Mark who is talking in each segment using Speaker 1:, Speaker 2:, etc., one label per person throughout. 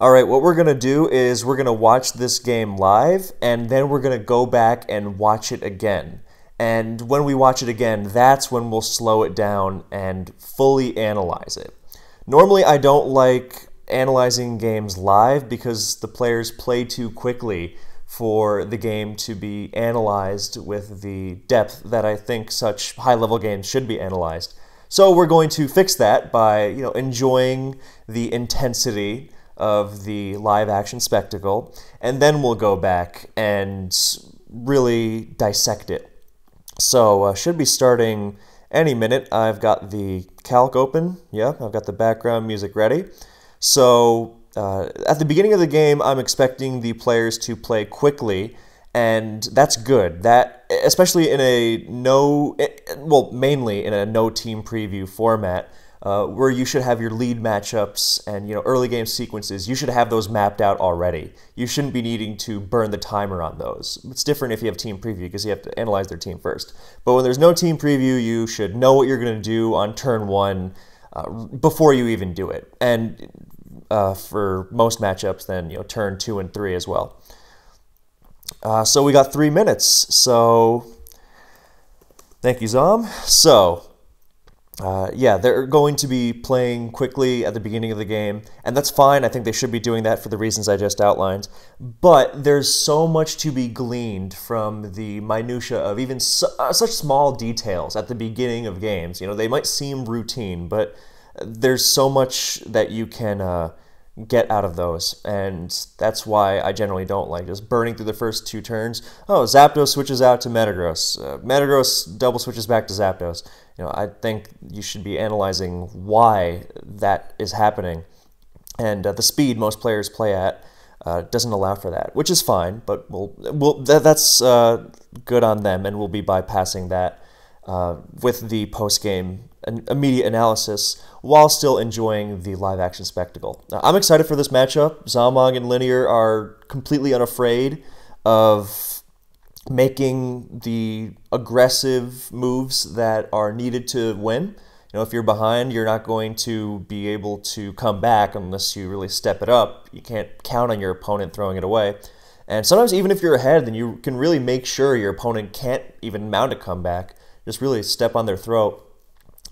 Speaker 1: All right, what we're going to do is we're going to watch this game live, and then we're going to go back and watch it again. And when we watch it again, that's when we'll slow it down and fully analyze it. Normally, I don't like analyzing games live because the players play too quickly for the game to be analyzed with the depth that I think such high-level games should be analyzed. So we're going to fix that by, enjoying the intensity of the live-action spectacle, and then we'll go back and really dissect it. So should be starting any minute. I've got the calc open. Yep, I've got the background music ready. So at the beginning of the game, I'm expecting the players to play quickly, and that's good. That, especially in mainly in a no team preview format, where you should have your lead matchups and early game sequences. You should have those mapped out already. You shouldn't be needing to burn the timer on those. It's different if you have team preview because you have to analyze their team first. But when there's no team preview, you should know what you're going to do on turn one before you even do it. And for most matchups, then turn 2 and 3 as well. So we got 3 minutes. So thank you, Zom. So yeah, they're going to be playing quickly at the beginning of the game, and that's fine. I think they should be doing that for the reasons I just outlined. But there's so much to be gleaned from the minutia of even such small details at the beginning of games. They might seem routine, but there's so much that you can get out of those, and that's why I generally don't like just burning through the first 2 turns. Oh, Zapdos switches out to Metagross. Metagross double switches back to Zapdos. I think you should be analyzing why that is happening, and the speed most players play at doesn't allow for that, which is fine. But that's good on them, and we'll be bypassing that with the post-game immediate analysis while still enjoying the live-action spectacle. Now, I'm excited for this matchup. z0mOG and Linear are completely unafraid of making the aggressive moves that are needed to win. If you're behind, you're not going to be able to come back unless you really step it up. You can't count on your opponent throwing it away. And sometimes even if you're ahead, then you can really make sure your opponent can't even mount a comeback. Just really step on their throat.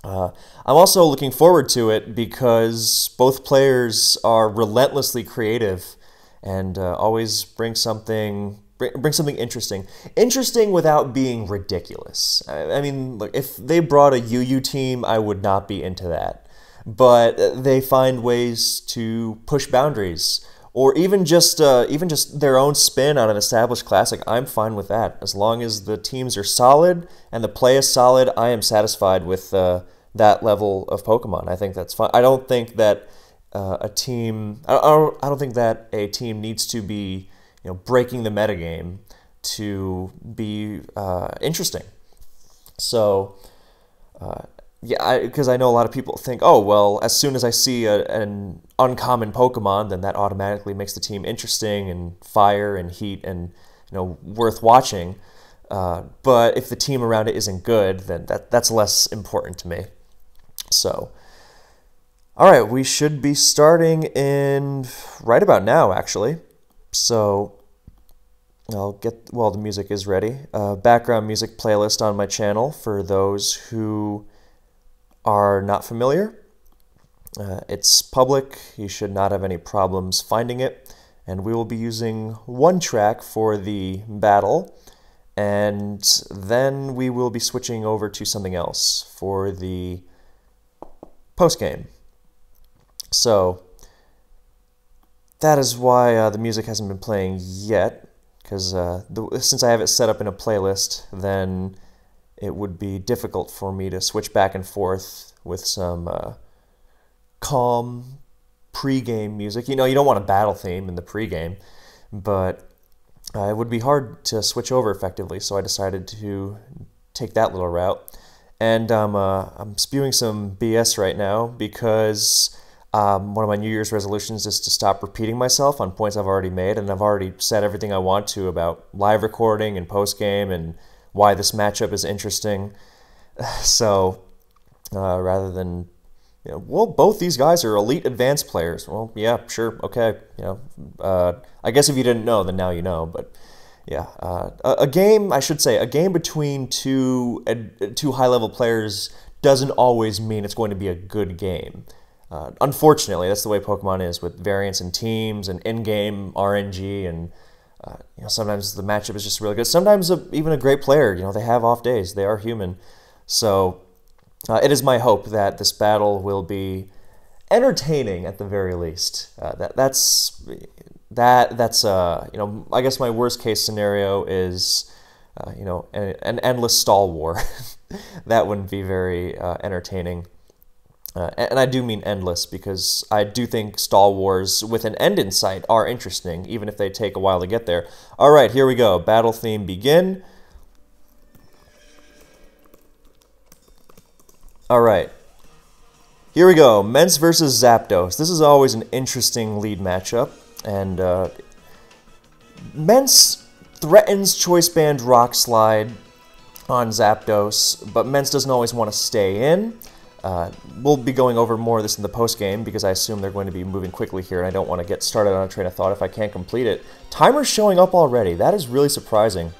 Speaker 1: I'm also looking forward to it because both players are relentlessly creative and always bring something interesting. Interesting without being ridiculous. I mean, look, if they brought a UU team, I would not be into that. But they find ways to push boundaries, or even just their own spin on an established classic. I'm fine with that. As long as the teams are solid and the play is solid, I am satisfied with that level of Pokemon. I think that's fine. I don't think that a team needs to be breaking the metagame to be interesting. So yeah, because I know a lot of people think, oh, well, as soon as I see an uncommon Pokemon, then that automatically makes the team interesting and fire and heat and worth watching. But if the team around it isn't good, then that's less important to me. So, all right, we should be starting in right about now, actually. So the music is ready. Background music playlist on my channel for those who are not familiar. It's public. You should not have any problems finding it. And we will be using one track for the battle, and then we will be switching over to something else for the post-game. So that is why the music hasn't been playing yet, because since I have it set up in a playlist, then it would be difficult for me to switch back and forth with some calm pre-game music. You don't want a battle theme in the pre-game, but it would be hard to switch over effectively, so I decided to take that little route. And I'm spewing some BS right now because one of my New Year's resolutions is to stop repeating myself on points I've already made, and I've already said everything I want to about live recording and post-game and why this matchup is interesting. So rather than You know, well, both these guys are elite advanced players. Well, yeah, sure, okay. You know, I guess if you didn't know, then now you know. But yeah, a game, I should say, a game between two high-level players doesn't always mean it's going to be a good game. Unfortunately, that's the way Pokemon is, with variance in teams and in-game RNG, and you know, sometimes the matchup is just really good. Sometimes even a great player, you know, they have off days. They are human. So it is my hope that this battle will be entertaining at the very least. That's you know, I guess my worst case scenario is you know, an endless stall war. That wouldn't be very entertaining. And I do mean endless, because I do think stall wars with an end in sight are interesting, even if they take a while to get there. All right, here we go. Battle theme begin. All right, here we go. Mence versus Zapdos. This is always an interesting lead matchup, and Mence threatens Choice Band Rock Slide on Zapdos, but Mence doesn't always want to stay in. We'll be going over more of this in the post-game, because I assume they're going to be moving quickly here, and I don't want to get started on a train of thought if I can't complete it. Timer's showing up already. That is really surprising.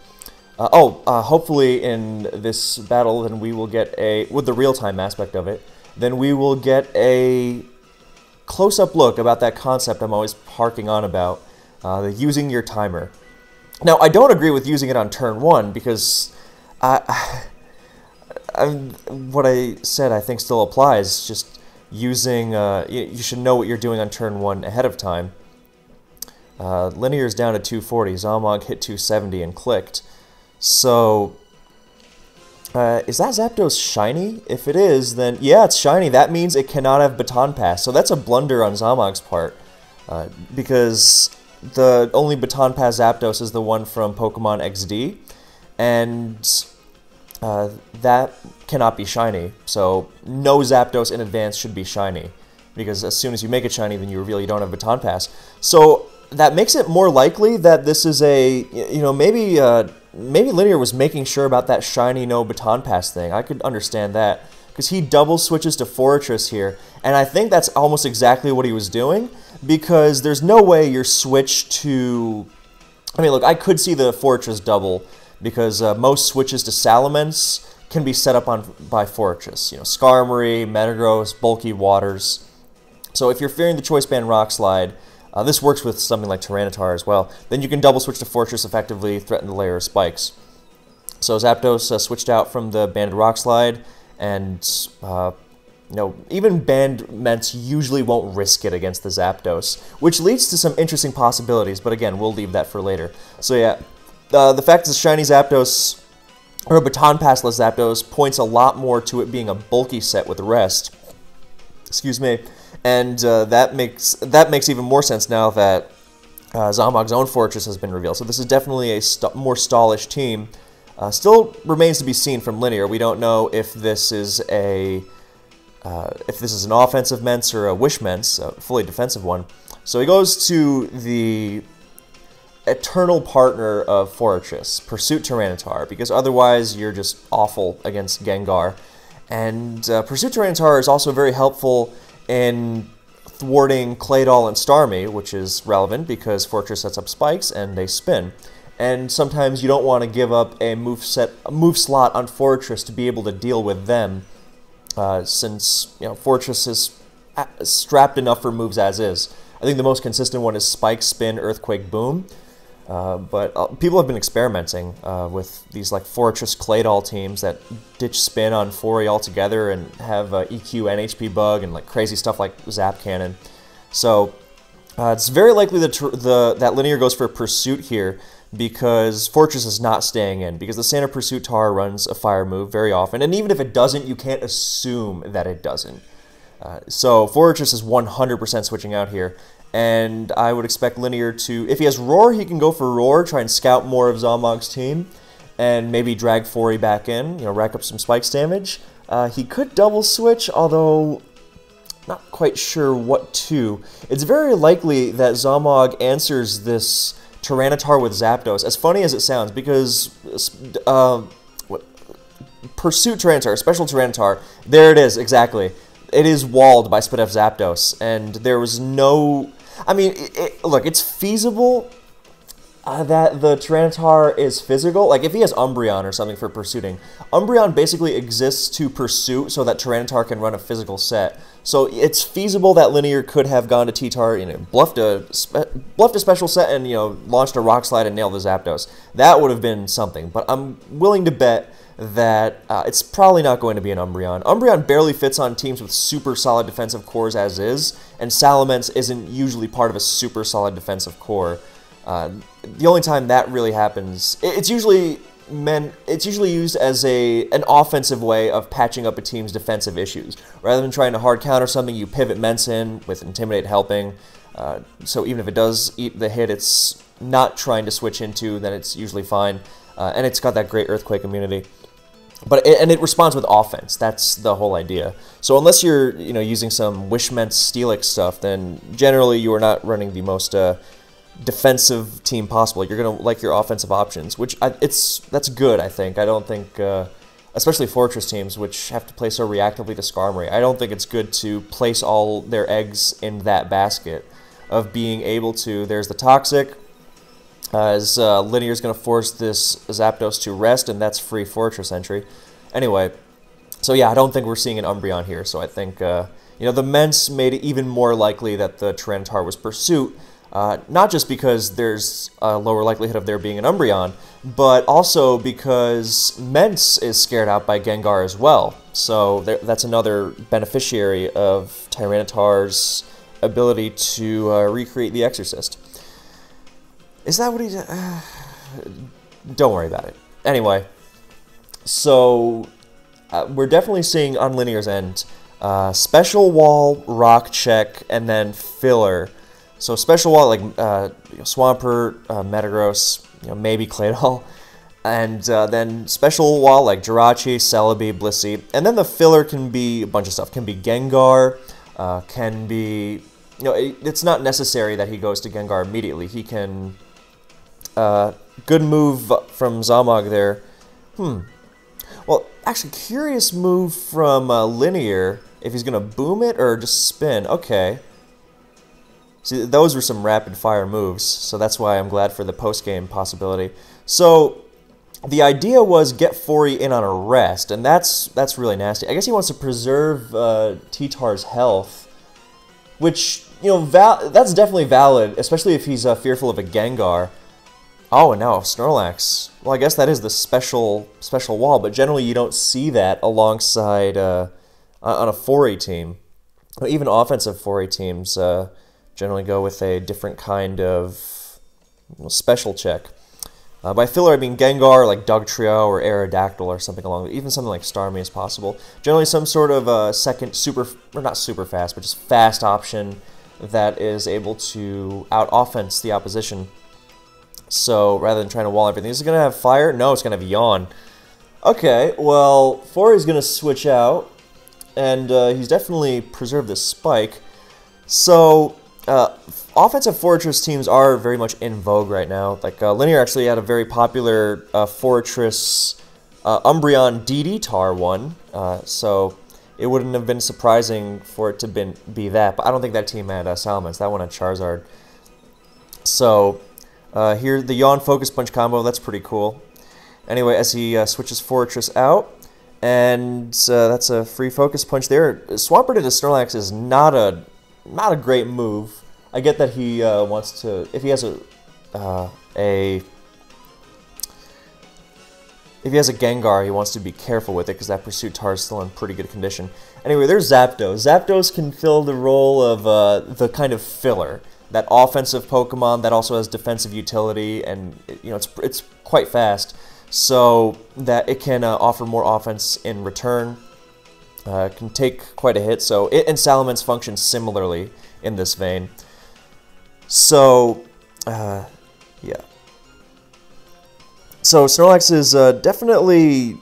Speaker 1: Hopefully in this battle, then we will get with the real-time aspect of it, then we will get a close-up look about that concept I'm always harking on about, using your timer. Now, I don't agree with using it on turn 1, because what I said I think still applies. Just using, you should know what you're doing on turn 1 ahead of time. Linear's down to 240, z0mOG hit 270 and clicked. So, is that Zapdos shiny? If it is, then yeah, it's shiny. That means it cannot have Baton Pass. So that's a blunder on z0mOG's part, because the only Baton Pass Zapdos is the one from Pokemon XD, and that cannot be shiny. So no Zapdos in advance should be shiny, because as soon as you make it shiny, then you reveal you don't have Baton Pass. So that makes it more likely that this is a, you know, maybe Linear was making sure about that shiny no Baton Pass thing. I could understand that, because he double switches to Fortress here, and I think that's almost exactly what he was doing, because there's no way your switch to, I mean, look, I could see the Fortress double, because most switches to Salamence can be set up by Fortress. You know, Skarmory, Metagross, Bulky Waters. So if you're fearing the Choice Band Rock Slide, this works with something like Tyranitar as well, then you can double switch to Fortress effectively, threaten the layer of spikes. So Zapdos switched out from the Banded Rock Slide, and you know, even banned Mence usually won't risk it against the Zapdos, which leads to some interesting possibilities, but again, we'll leave that for later. So yeah, the fact that the shiny Zapdos, or a Baton Passless Zapdos, points a lot more to it being a bulky set with Rest. Excuse me. And that makes even more sense now that z0mOG's own Fortress has been revealed. So this is definitely a more stallish team. Still remains to be seen from Linear. We don't know if this is an offensive Mence or a Wish Mence, a fully defensive one. So he goes to the eternal partner of Fortress, Pursuit Tyranitar, because otherwise you're just awful against Gengar. And Pursuit Tyranitar is also very helpful in thwarting Claydol and Starmie, which is relevant because Fortress sets up spikes and they spin. And sometimes you don't want to give up a move slot on Fortress to be able to deal with them, since, you know, Fortress is strapped enough for moves as is. I think the most consistent one is Spike, Spin, Earthquake, Boom. But people have been experimenting with these like Fortress Claydol teams that ditch Spin on Fori altogether and have EQ and HP Bug and like crazy stuff like Zap Cannon. So it's very likely that that Linear goes for Pursuit here, because Fortress is not staying in, because the Santa Pursuit Tar runs a fire move very often, and even if it doesn't, you can't assume that it doesn't. So Fortress is 100% switching out here. And I would expect Linear to, if he has Roar, he can go for Roar, try and scout more of z0mOG's team, and maybe drag Fori back in, you know, rack up some spikes damage. He could double switch, although not quite sure what to. It's very likely that z0mOG answers this Tyranitar with Zapdos, as funny as it sounds, because Pursuit Tyranitar, Special Tyranitar, there it is, exactly. it is walled by Split F Zapdos, and there was no... I mean, look, it's feasible that the Tyranitar is physical. Like, if he has Umbreon or something for pursuing, Umbreon basically exists to pursue so that Tyranitar can run a physical set. So it's feasible that Linear could have gone to T-Tar, you know, bluffed a special set and, you know, launched a Rock Slide and nailed the Zapdos. That would have been something, but I'm willing to bet that it's probably not going to be an Umbreon. Umbreon barely fits on teams with super solid defensive cores as is, and Salamence isn't usually part of a super solid defensive core. The only time that really happens, it's usually used as an offensive way of patching up a team's defensive issues. Rather than trying to hard counter something, you pivot Mence in with Intimidate helping. So even if it does eat the hit it's not trying to switch into, then it's usually fine. And it's got that great Earthquake immunity. But it responds with offense. That's the whole idea. So unless you're using some Wishmence Steelix stuff, then generally you are not running the most defensive team possible. You're gonna like your offensive options, which that's good. I think. I don't think, especially Fortress teams, which have to play so reactively to Skarmory, I don't think it's good to place all their eggs in that basket of being able to. There's the Toxic. As Linear is going to force this Zapdos to rest, and that's free Fortress entry. Anyway, so yeah, I don't think we're seeing an Umbreon here. So I think the Mence made it even more likely that the Tyranitar was Pursuit. Not just because there's a lower likelihood of there being an Umbreon, but also because Mence is scared out by Gengar as well. So that's another beneficiary of Tyranitar's ability to recreate the Exorcist. Is that what he did? Don't worry about it. Anyway, so we're definitely seeing on Linear's end Special Wall, Rock Check, and then Filler. So Special Wall, like Swampert, Metagross, maybe Claydol, and then Special Wall like Jirachi, Celebi, Blissey, and then the filler can be a bunch of stuff. Can be Gengar, can be it's not necessary that he goes to Gengar immediately. He can good move from z0mOG there. Well, actually, curious move from Linear. If he's gonna boom it or just spin, okay. See, those were some rapid-fire moves, so that's why I'm glad for the post-game possibility. So, the idea was get Fori in on a rest, and that's really nasty. I guess he wants to preserve T-Tar's health, which, that's definitely valid, especially if he's fearful of a Gengar. Oh, and now Snorlax. Well, I guess that is the special wall, but generally you don't see that alongside on a Fori team. Even offensive Fori teams generally go with a different kind of special check. By filler, I mean Gengar, like Dugtrio or Aerodactyl or something along, even something like Starmie is possible. Generally some sort of second not super fast, but just fast option that is able to out-offense the opposition. So rather than trying to wall everything, is it going to have Fire? No, it's going to have Yawn. Okay, well, Fori's going to switch out, and he's definitely preserved this Spike. So offensive Fortress teams are very much in vogue right now. Like Linear actually had a very popular Fortress Umbreon DD-Tar one, so it wouldn't have been surprising for it to be that. But I don't think that team had Salamence. That one had Charizard. So here, the Yawn Focus Punch combo, that's pretty cool. Anyway, as he switches Fortress out, and that's a free Focus Punch there. Swampert into Snorlax is not a great move. I get that he wants to, if he has a Gengar, he wants to be careful with it because that Pursuit Tar is still in pretty good condition. Anyway, there's Zapdos. Zapdos can fill the role of the kind of filler. That offensive Pokemon that also has defensive utility, and it's quite fast, so that it can offer more offense in return. Can take quite a hit, so it and Salamence function similarly in this vein. So, yeah. So Snorlax is definitely...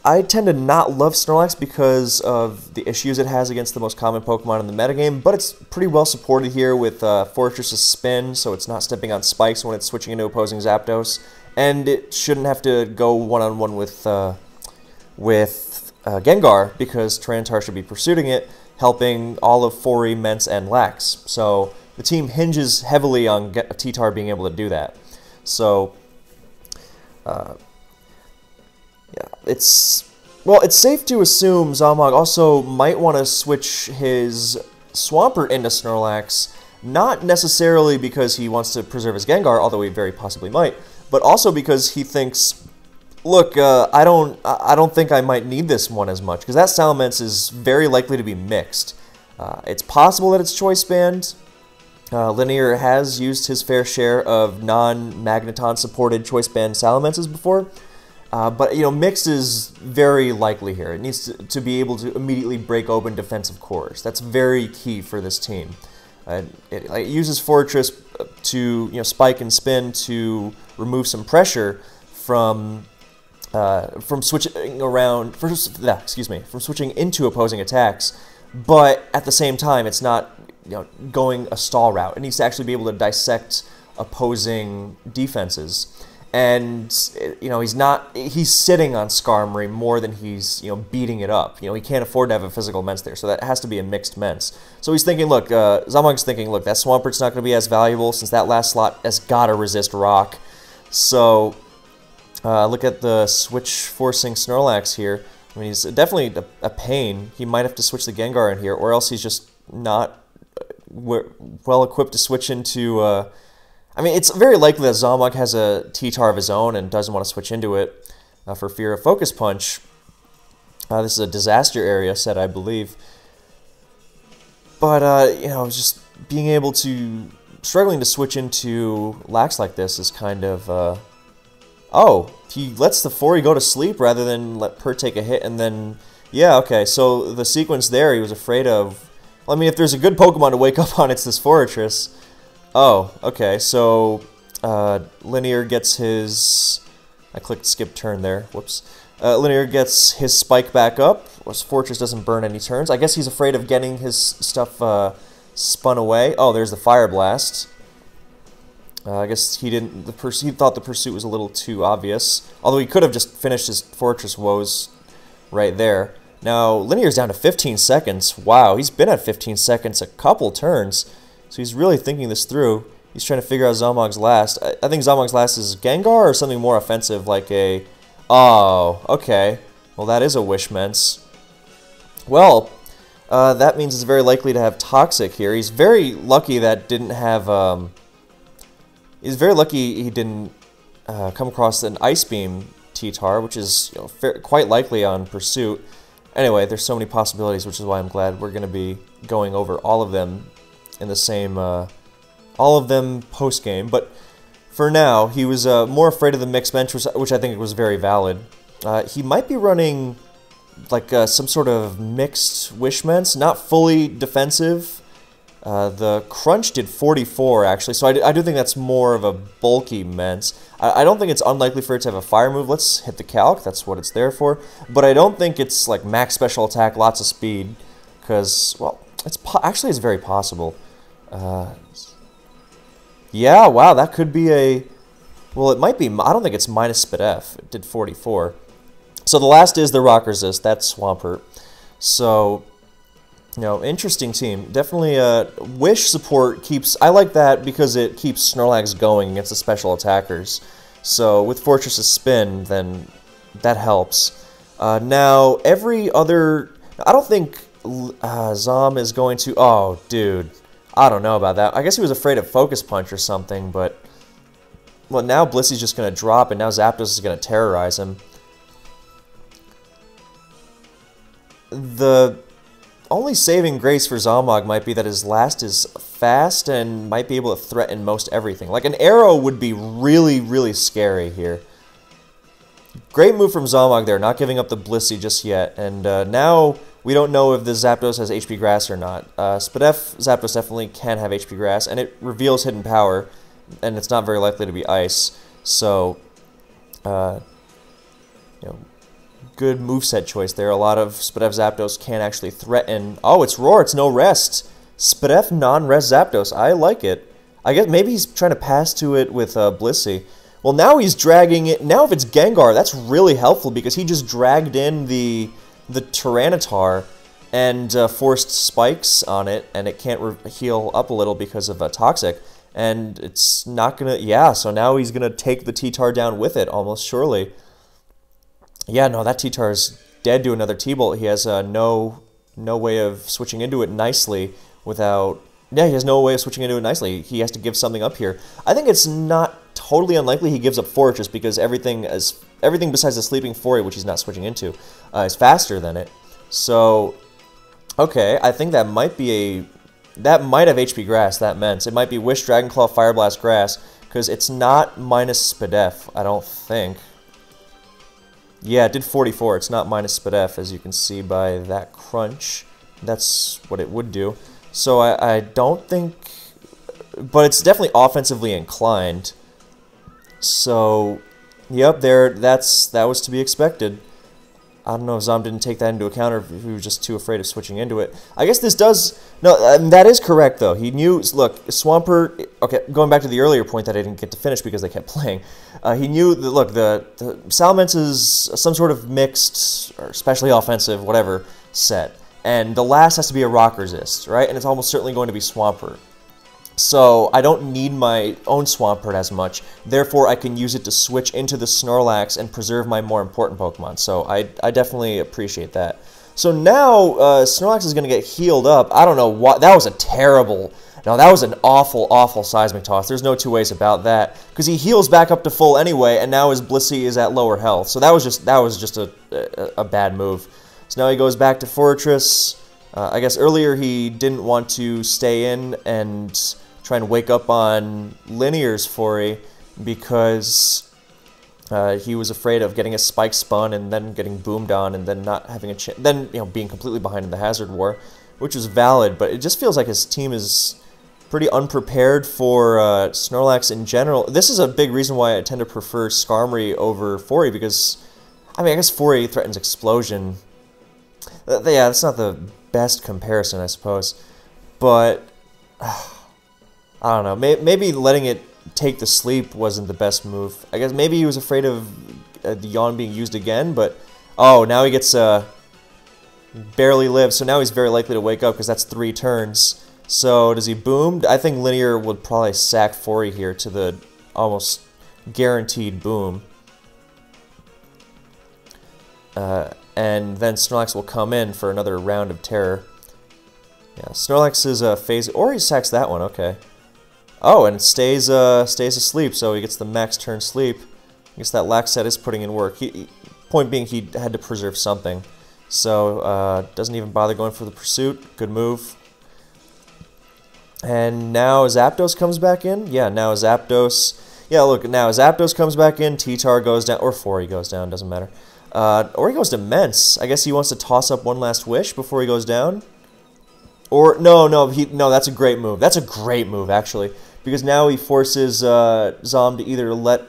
Speaker 1: I tend to not love Snorlax because of the issues it has against the most common Pokemon in the metagame, but it's pretty well supported here with Fortress's Spin, so it's not stepping on spikes when it's switching into opposing Zapdos, and it shouldn't have to go one-on-one with Gengar, because Tyranitar should be pursuing it. helping all of Fori, Mence, and Lax. So the team hinges heavily on T-Tar being able to do that. So, yeah, it's safe to assume z0mOG also might want to switch his Swampert into Snorlax, not necessarily because he wants to preserve his Gengar, although he very possibly might, but also because he thinks, look, I don't think I might need this one as much, because that Salamence is very likely to be mixed. It's possible that it's choice banned. Linear has used his fair share of non-Magneton supported choice band Salamences before, but mixed is very likely here. It needs to be able to immediately break open defensive cores. That's very key for this team. It uses Fortress to spike and spin to remove some pressure from switching around. From switching into opposing attacks, but at the same time, it's not going a stall route. It needs to actually be able to dissect opposing defenses. And he's sitting on Skarmory more than he's beating it up. He can't afford to have a physical Mence there, so that has to be a mixed Mence. So he's thinking, look, z0mOG's thinking, look, that Swampert's not going to be as valuable since that last slot has got to resist Rock. So look at the switch forcing Snorlax here. I mean, he's definitely a pain. He might have to switch the Gengar in here, or else he's just not well equipped to switch into. I mean, it's very likely that z0mOG has a T-Tar of his own and doesn't want to switch into it for fear of Focus Punch. This is a disaster area set, I believe. But just being able to struggling to switch into Lax like this is kind of. Oh, he lets the Fori go to sleep rather than let Per take a hit, and then, yeah, okay, so the sequence there he was afraid of. Well, I mean, if there's a good Pokemon to wake up on, it's this Fortress. Oh, okay, so Linear gets his. I clicked skip turn there. Whoops. Linear gets his Spike back up. Fortress doesn't burn any turns. I guess he's afraid of getting his stuff spun away. Oh, there's the Fire Blast. I guess he didn't. He thought the pursuit was a little too obvious. Although he could have just finished his Fortress woes right there. Now Linear's down to 15 seconds. Wow, he's been at 15 seconds a couple turns. So he's really thinking this through. He's trying to figure out z0mOG's last. I think z0mOG's last is Gengar or something more offensive like a... Oh, okay. Well, that is a Wish Mence. Well, that means it's very likely to have Toxic here. He's very lucky that didn't have... He's very lucky he didn't come across an Ice Beam T-Tar, which is quite likely on Pursuit. Anyway, there's so many possibilities, which is why I'm glad we're going to be going over all of them in the same, all of them post-game. But for now, he was more afraid of the mixed bench, which I think was very valid. He might be running like some sort of mixed Wish Mence, not fully defensive. The Crunch did 44, actually, so I do think that's more of a bulky Mence. I don't think it's unlikely for it to have a fire move. Let's hit the Calc, that's what it's there for. But I don't think it's like max special attack, lots of speed, because, well, actually it's very possible. Yeah, wow, that could be a... Well, it might be... I don't think it's minus SpitF. It did 44. So the last is the Rock Resist. That's Swampert. So, interesting team. Definitely Wish support keeps... I like that because it keeps Snorlax going against the special attackers. So with Fortress's Spin, then that helps. Now, every other... I don't think z0m is going to... Oh, dude. I don't know about that. I guess he was afraid of Focus Punch or something, but... Well, now Blissey's just going to drop, and now Zapdos is going to terrorize him. The only saving grace for z0mOG might be that his last is fast and might be able to threaten most everything. Like, an arrow would be really, really scary here. Great move from z0mOG there, not giving up the Blissey just yet. And now... We don't know if the Zapdos has HP Grass or not. SpitF Zapdos definitely can have HP Grass, and it reveals Hidden Power, and it's not very likely to be Ice. So, good moveset choice there. A lot of SpitF Zapdos can actually threaten... Oh, it's Roar, it's no rest. SpitF non-rest Zapdos, I like it. I guess maybe he's trying to pass to it with Blissey. Well, now he's dragging it... Now if it's Gengar, that's really helpful, because he just dragged in the Tyranitar, and forced spikes on it, and it can't heal up a little because of Toxic. And it's not gonna, yeah, so now he's gonna take the T-Tar down with it, almost surely. Yeah, no, that T-Tar is dead to another T-Bolt. He has no way of switching into it nicely without... Yeah, he has no way of switching into it nicely. He has to give something up here. I think it's not totally unlikely he gives up Fortress, because everything besides the Sleeping Fury, which he's not switching into, is faster than it. So, okay, I think that might be that might have HP Grass, that meant. It might be Wish, Dragon Claw, Fire Blast, Grass, because it's not minus Spadef, I don't think. Yeah, it did 44. It's not minus Spadef, as you can see by that crunch. That's what it would do. So I don't think... But it's definitely offensively inclined. So, yep, that was to be expected. I don't know if Zom didn't take that into account, or if he was just too afraid of switching into it. I guess this does... No, that is correct, though. He knew... Look, Swampert... Okay, going back to the earlier point that I didn't get to finish because they kept playing. He knew that, look, the Salamence is some sort of mixed, or especially offensive, whatever, set. And the last has to be a rock resist, right? And it's almost certainly going to be Swampert. So I don't need my own Swampert as much. Therefore, I can use it to switch into the Snorlax and preserve my more important Pokemon. So I definitely appreciate that. So now Snorlax is going to get healed up. I don't know what... That was a terrible... No, that was an awful, awful Seismic Toss. There's no two ways about that. Because he heals back up to full anyway, and now his Blissey is at lower health. So that was just a bad move. So now he goes back to Fortress. I guess earlier he didn't want to stay in and try and wake up on Linear's Fury because he was afraid of getting a Spike spun and then getting boomed on and then not having a chance, then being completely behind in the Hazard War, which was valid. But it just feels like his team is pretty unprepared for Snorlax in general. This is a big reason why I tend to prefer Skarmory over Fury, because I mean, I guess Fury threatens Explosion. Yeah, that's not the best comparison, I suppose. But I don't know. Maybe letting it take the sleep wasn't the best move. I guess maybe he was afraid of the Yawn being used again, but... Oh, now he gets... barely live, so now he's very likely to wake up, because that's 3 turns. So, does he boom? I think Linear would probably sack Fury here to the almost guaranteed boom. And then Snorlax will come in for another round of terror. Yeah, Snorlax is phase... Or he sacks that one, okay. Oh, and it stays asleep, so he gets the max turn sleep. I guess that lax set is putting in work. Point being, he had to preserve something. So, doesn't even bother going for the pursuit. Good move. And now Zapdos comes back in. Yeah, now Zapdos... Yeah, look, now Zapdos comes back in, T-Tar goes down, or Fury goes down, doesn't matter. Or he goes to Mence. I guess he wants to toss up one last wish before he goes down. Or, no, that's a great move. That's a great move, actually. Because now he forces Zom to either let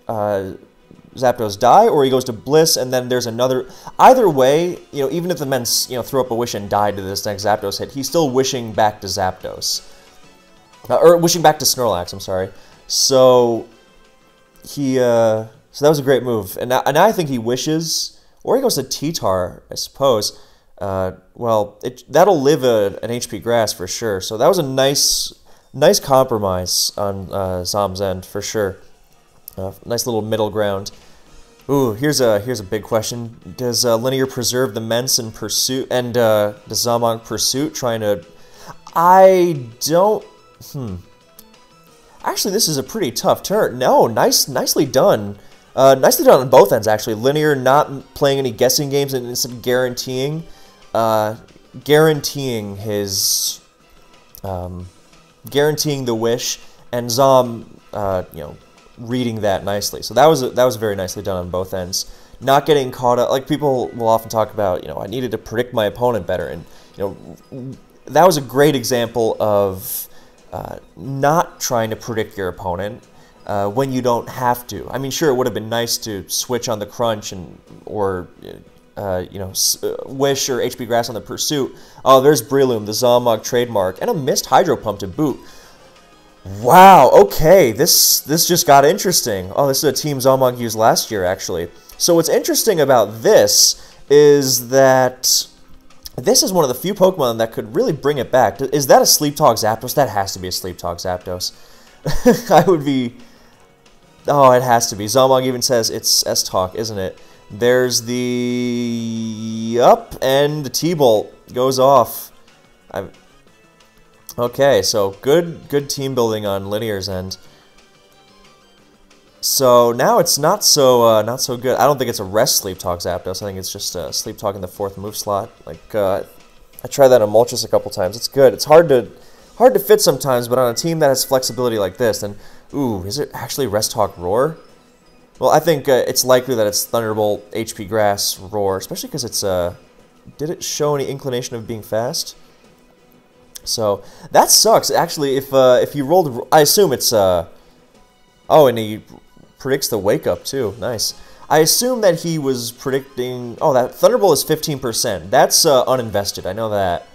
Speaker 1: Zapdos die, or he goes to Bliss, and then there's another... Either way, even if the Mence, threw up a wish and died to this next Zapdos hit, he's still wishing back to Zapdos. Or wishing back to Snorlax, I'm sorry. So, so that was a great move. And now I think he wishes... Or he goes to T-Tar, I suppose. Well, that'll live an HP Grass for sure. So that was a nice compromise on Zom's end, for sure. Nice little middle ground. Ooh, here's a big question. Does Linear preserve the Mence and Pursuit, and does z0mOG Pursuit trying to... I don't... Actually, this is a pretty tough turn. No, nicely done. Nicely done on both ends, actually. Linear not playing any guessing games and instead guaranteeing his... guaranteeing the wish, and Zom, reading that nicely. So that was very nicely done on both ends. Not getting caught up, like people will often talk about, I needed to predict my opponent better, and that was a great example of not trying to predict your opponent when you don't have to. I mean, sure, it would have been nice to switch on the crunch or wish or HP Grass on the pursuit. Oh, there's Breloom, the z0mOG trademark, and a missed Hydro Pump to boot. Wow, okay, this just got interesting. Oh, this is a team z0mOG used last year, actually. So what's interesting about this is that This is one of the few Pokemon that could really bring it back. Is that a Sleep Talk Zapdos? That has to be a Sleep Talk Zapdos. I would be... Oh, it has to be. z0mOG even says it's S-Talk, isn't it? There's the... Up, and the T-Bolt goes off. Okay, so good team building on Linear's end. So now it's not so good. I don't think it's a rest Sleep Talk Zapdos. I think it's just a Sleep Talk in the 4th move slot. Like I tried that on Moltres a couple times. It's good. It's hard to fit sometimes, but on a team that has flexibility like this, then ooh, is it actually Rest Talk Roar? Well, I think it's likely that it's Thunderbolt, HP Grass, Roar, especially because it's did it show any inclination of being fast? So that sucks. Actually, if you rolled, I assume it's oh, and he predicts the wake up too. Nice. I assume that he was predicting... Oh, that Thunderbolt is 15%. That's uninvested. I know that.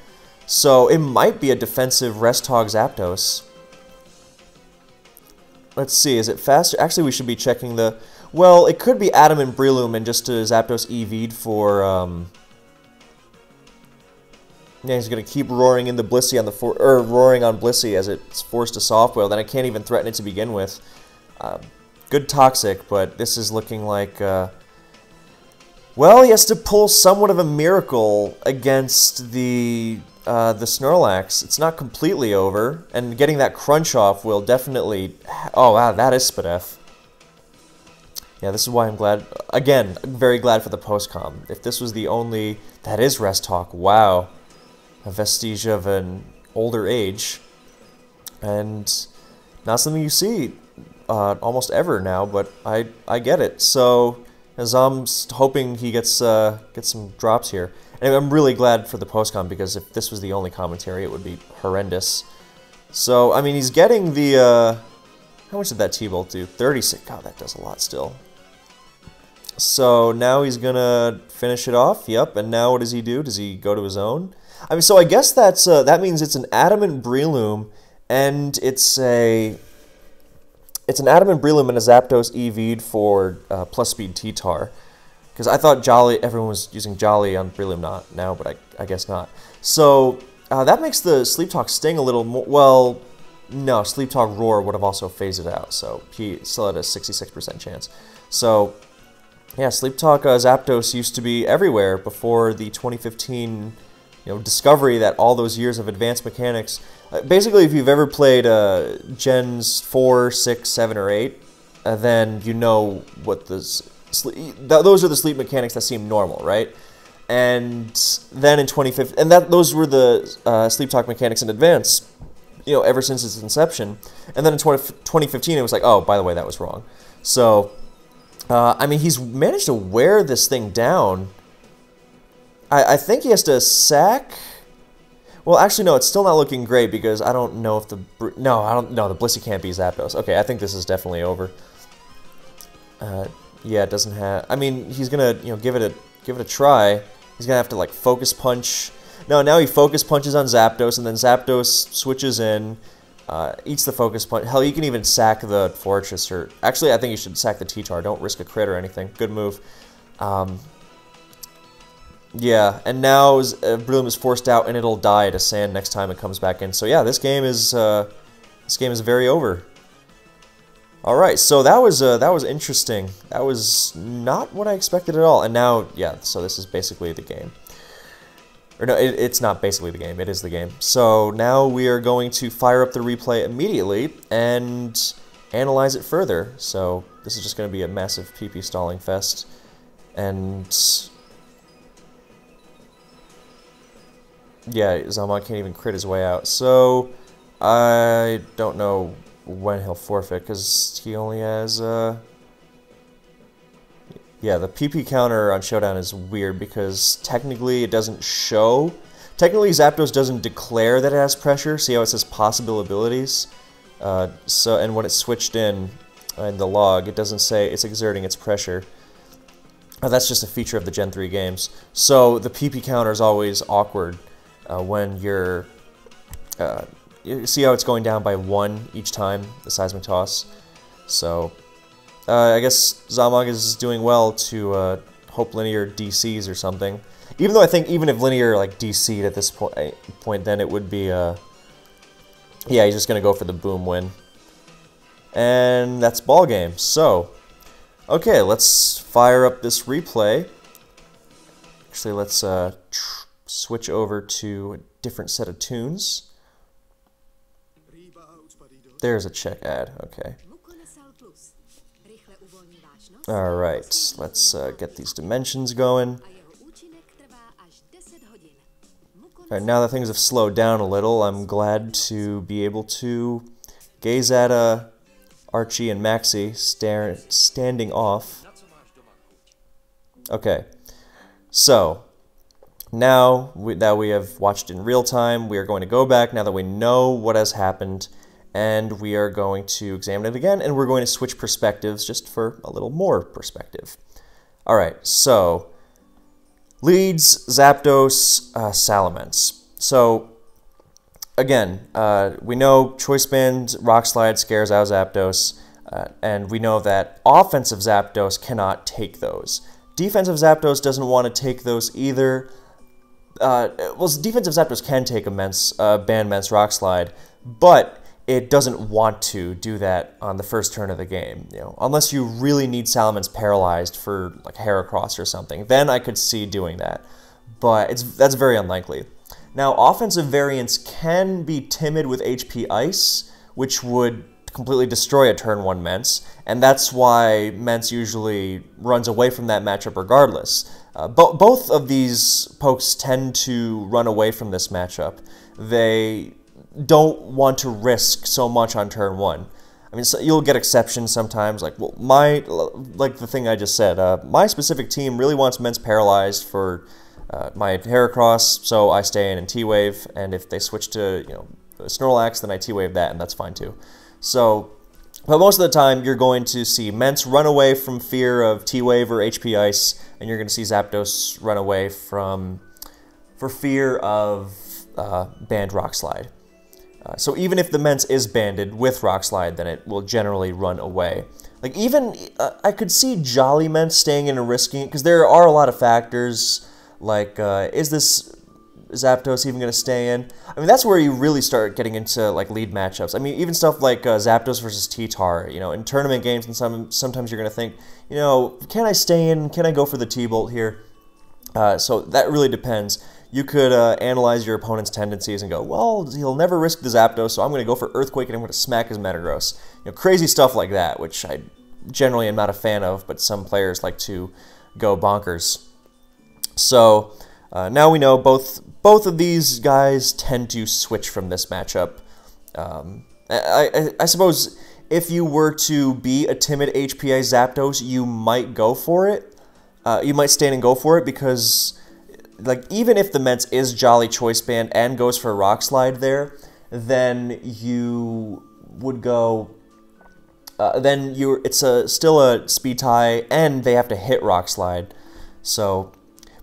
Speaker 1: So it might be a defensive Rest Hog Zapdos. Let's see. Is it faster? Actually, we should be checking the... Well, it could be Adamant Breloom and just Zapdos EV'd for... Yeah, he's going to keep roaring in the Blissey on the... roaring on Blissey as it's forced to Soft Boil. Then I can't even threaten it to begin with. Good Toxic, but this is looking like, well, he has to pull somewhat of a miracle against the Snorlax. It's not completely over, and getting that Crunch off will definitely... Oh, wow, that is Spadef. Yeah, this is why I'm glad... Again, very glad for the post-com. If this was the only... That is Rest Talk, wow. A vestige of an older age. And not something you see... almost ever now, but I get it. So, as I'm hoping he gets some drops here. And I'm really glad for the postcom, because if this was the only commentary, it would be horrendous. So, I mean, he's getting the... how much did that T-Bolt do? 36. God, that does a lot still. So, now he's gonna finish it off. Yep, and now what does he do? Does he go to his own? I mean, so I guess that's that means it's an Adamant Breloom, and it's an Adamant Breloom and a Zapdos EV'd for plus speed T-Tar. Because I thought Jolly, everyone was using Jolly on Breloom, not now, but I guess not. So that makes the Sleep Talk sting a little more, well, no, Sleep Talk Roar would have also phased it out, so he still had a 66% chance. So, yeah, Sleep Talk Zapdos used to be everywhere before the 2015 discovery that all those years of advanced mechanics. Basically, if you've ever played Gens 4, 6, 7, or 8, then you know what those are the sleep mechanics that seem normal, right? And then in 2015, and those were the Sleep Talk mechanics in advance, ever since its inception. And then in 2015, it was like, oh, by the way, that was wrong. So, I mean, he's managed to wear this thing down. I think he has to sack... Well, actually, no, it's still not looking great, because I don't know if the... No, I don't know, the Blissey can't be Zapdos. Okay, I think this is definitely over. Yeah, it doesn't have... I mean, he's gonna, give it a try. He's gonna have to, like, Focus Punch... No, now he Focus Punches on Zapdos, and then Zapdos switches in, eats the Focus Punch. Hell, you can even sack the Fortress, or... Actually, I think you should sack the T-Tar. Don't risk a crit or anything. Good move. Yeah, and now Breloom is forced out, and it'll die to sand next time it comes back in. So yeah, this game is very over. All right, so that was interesting. That was not what I expected at all. And now, yeah, so this is basically the game. Or no, it's not basically the game. It is the game. So now we are going to fire up the replay immediately and analyze it further. So this is just going to be a massive PP stalling fest, and yeah, z0mOG can't even crit his way out. So, I don't know when he'll forfeit, because he only has, yeah, the PP counter on Showdown is weird, because technically it doesn't show. Technically, Zapdos doesn't declare that it has pressure. See how it says possible abilities? And when it's switched in the log, it doesn't say it's exerting its pressure. That's just a feature of the Gen 3 games. So, the PP counter is always awkward. When you're, you see how it's going down by 1 each time, the Seismic Toss. So, I guess z0mOG is doing well to hope linear DCs or something. Even though I think even if linear like DC'd at this point, then it would be yeah, he's just gonna go for the boom win. And that's ball game. So, okay, let's fire up this replay. Actually, let's switch over to a different set of tunes. There's a check ad. Okay. All right, let's get these dimensions going. All right, now that things have slowed down a little, I'm glad to be able to gaze at Archie and Maxie standing off. Okay, so now that we have watched in real time, we are going to go back now that we know what has happened, and we are going to examine it again, and we're going to switch perspectives just for a little more perspective. All right, so leads, Zapdos, Salamence. So again, we know Choice Band Rock Slide scares out Zapdos, and we know that offensive Zapdos cannot take those. Defensive Zapdos doesn't want to take those either. Well, defensive Zapdos can take a Band Mence Rock Slide, but it doesn't want to do that on the first turn of the game. You know, unless you really need Salamence paralyzed for like Heracross or something, then I could see doing that. But that's very unlikely. Now, offensive variants can be timid with HP Ice, which would completely destroy a turn 1 Mence, and that's why Mence usually runs away from that matchup regardless. Both of these pokes tend to run away from this matchup. They don't want to risk so much on turn 1. I mean, so you'll get exceptions sometimes, like, well, like the thing I just said, my specific team really wants Mence paralyzed for my Heracross, so I stay in and T-Wave, and if they switch to, you know, Snorlax, then I T-Wave that, and that's fine too. So, but most of the time, you're going to see Mence run away from fear of T-Wave or HP Ice, and you're going to see Zapdos run away for fear of Banned Rock Slide. So even if the Mence is banded with Rock Slide, then it will generally run away. Like even, I could see Jolly Mence staying in and risking it, because there are a lot of factors, like, is this Zapdos even going to stay in? I mean, that's where you really start getting into, like, lead matchups. I mean, even stuff like Zapdos versus T-Tar, you know, in tournament games, and sometimes you're going to think, you know, can I stay in? Can I go for the T-Bolt here? So that really depends. You could analyze your opponent's tendencies and go, well, he'll never risk the Zapdos, so I'm going to go for Earthquake and I'm going to smack his Metagross. You know, crazy stuff like that, which I generally am not a fan of, but some players like to go bonkers. So now we know both of these guys tend to switch from this matchup. I suppose if you were to be a timid HPA Zapdos, you might go for it. You might stand and go for it because, like, even if the Mence is Jolly Choice Band and goes for a Rock Slide there, then you would go, it's still a speed tie, and they have to hit Rock Slide. So,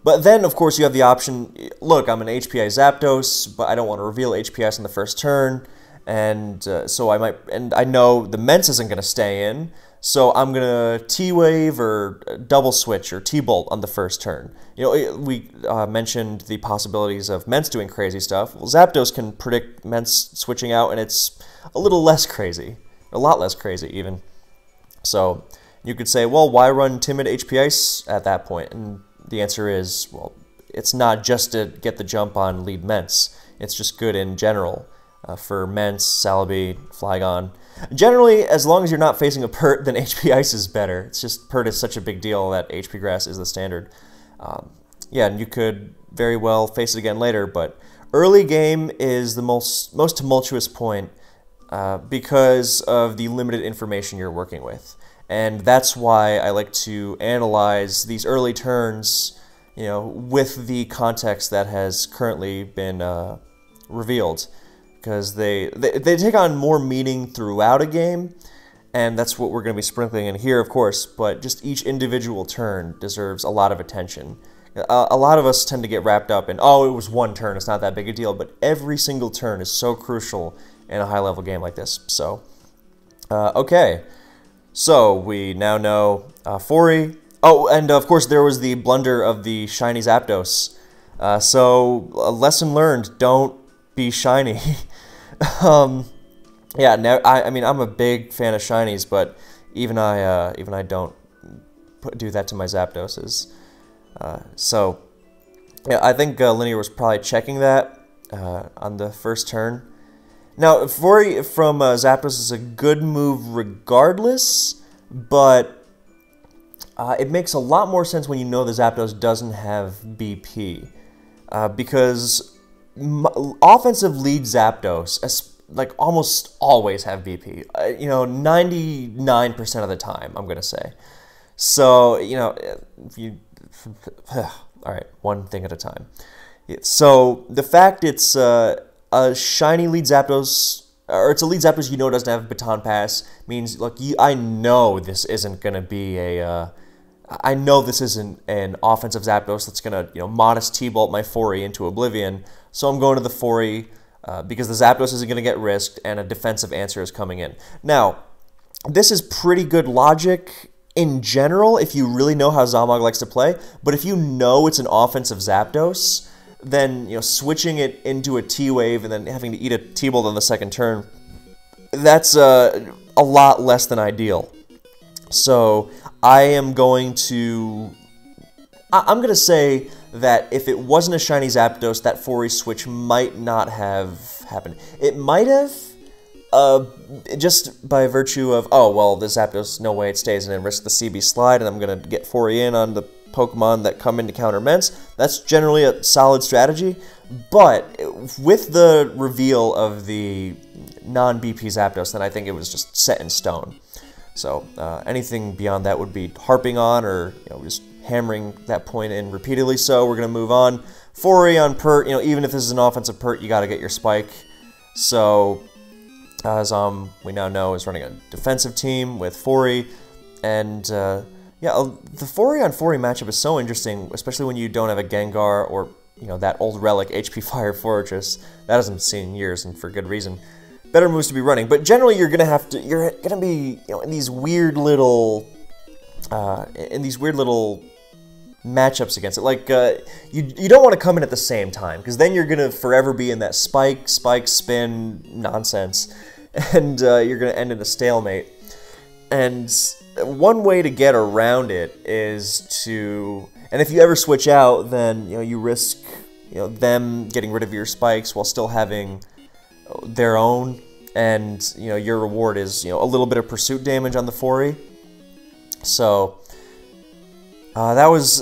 Speaker 1: but then, of course, you have the option, look, I'm an HPI Zapdos, but I don't want to reveal HPS in the first turn, and so I might, and I know the Mence isn't going to stay in, so I'm going to T-Wave or Double Switch or T-Bolt on the first turn. You know, we mentioned the possibilities of Mence doing crazy stuff. Well, Zapdos can predict Mence switching out, and it's a little less crazy. A lot less crazy, even. So you could say, well, why run Timid HP Ice at that point? And the answer is, well, it's not just to get the jump on lead Mence. It's just good in general for Mence, Celebi, Flygon. Generally, as long as you're not facing a Pert, then HP Ice is better. It's just Pert is such a big deal that HP Grass is the standard. Yeah, and you could very well face it again later, but early game is the most tumultuous point because of the limited information you're working with. And that's why I like to analyze these early turns, you know, with the context that has currently been revealed. Because they take on more meaning throughout a game, and that's what we're going to be sprinkling in here, of course, but just each individual turn deserves a lot of attention. A lot of us tend to get wrapped up in, oh, it was one turn, it's not that big a deal, but every single turn is so crucial in a high-level game like this. So, okay. So, we now know Fori, Oh, and of course there was the blunder of the shiny Zapdos. So a lesson learned: don't be shiny. Yeah, now I mean I'm a big fan of shinies, but even I don't do that to my Zapdoses. So yeah, I think Linear was probably checking that on the first turn. Now, Fori from Zapdos is a good move regardless, but it makes a lot more sense when you know the Zapdos doesn't have BP. Because offensive lead Zapdos, like, almost always have BP. 99% of the time, I'm going to say. So, if you... Alright, one thing at a time. So, the fact it's a shiny lead Zapdos, or it's a lead Zapdos you know doesn't have Baton Pass, means, look, I know this isn't going to be I know this isn't an offensive Zapdos that's going to, modest T-Bolt my Fori into oblivion, so I'm going to the Fori because the Zapdos isn't going to get risked and a defensive answer is coming in. Now, this is pretty good logic in general if you really know how z0mOG likes to play, but if you know it's an offensive Zapdos, then, switching it into a T-Wave and then having to eat a T-Bolt on the second turn, that's a lot less than ideal. So I am going to... I'm going to say that if it wasn't a shiny Zapdos, that Fori switch might not have happened. It might have, just by virtue of, oh, well, this Zapdos, no way it stays, and then risk the CB slide, and I'm going to get Fori in on the Pokemon that come in to counter Ments. That's generally a solid strategy, but with the reveal of the non-BP Zapdos, then I think it was just set in stone. So anything beyond that would be harping on or just hammering that point in repeatedly. So we're going to move on. Fori on Pert, even if this is an offensive Pert, you got to get your Spike. So as we now know is running a defensive team with Fori. And yeah, the Fori on Fori matchup is so interesting, especially when you don't have a Gengar or that old relic HP Fire Fortress. That hasn't been seen in years, and for good reason. Better moves to be running, but generally you're gonna be in these weird little matchups against it. Like you don't want to come in at the same time, because then you're gonna forever be in that spike spin nonsense, and you're gonna end in a stalemate. And one way to get around it is to, and if you ever switch out, then you risk them getting rid of your spikes while still having their own, and your reward is a little bit of pursuit damage on the Fori. So that was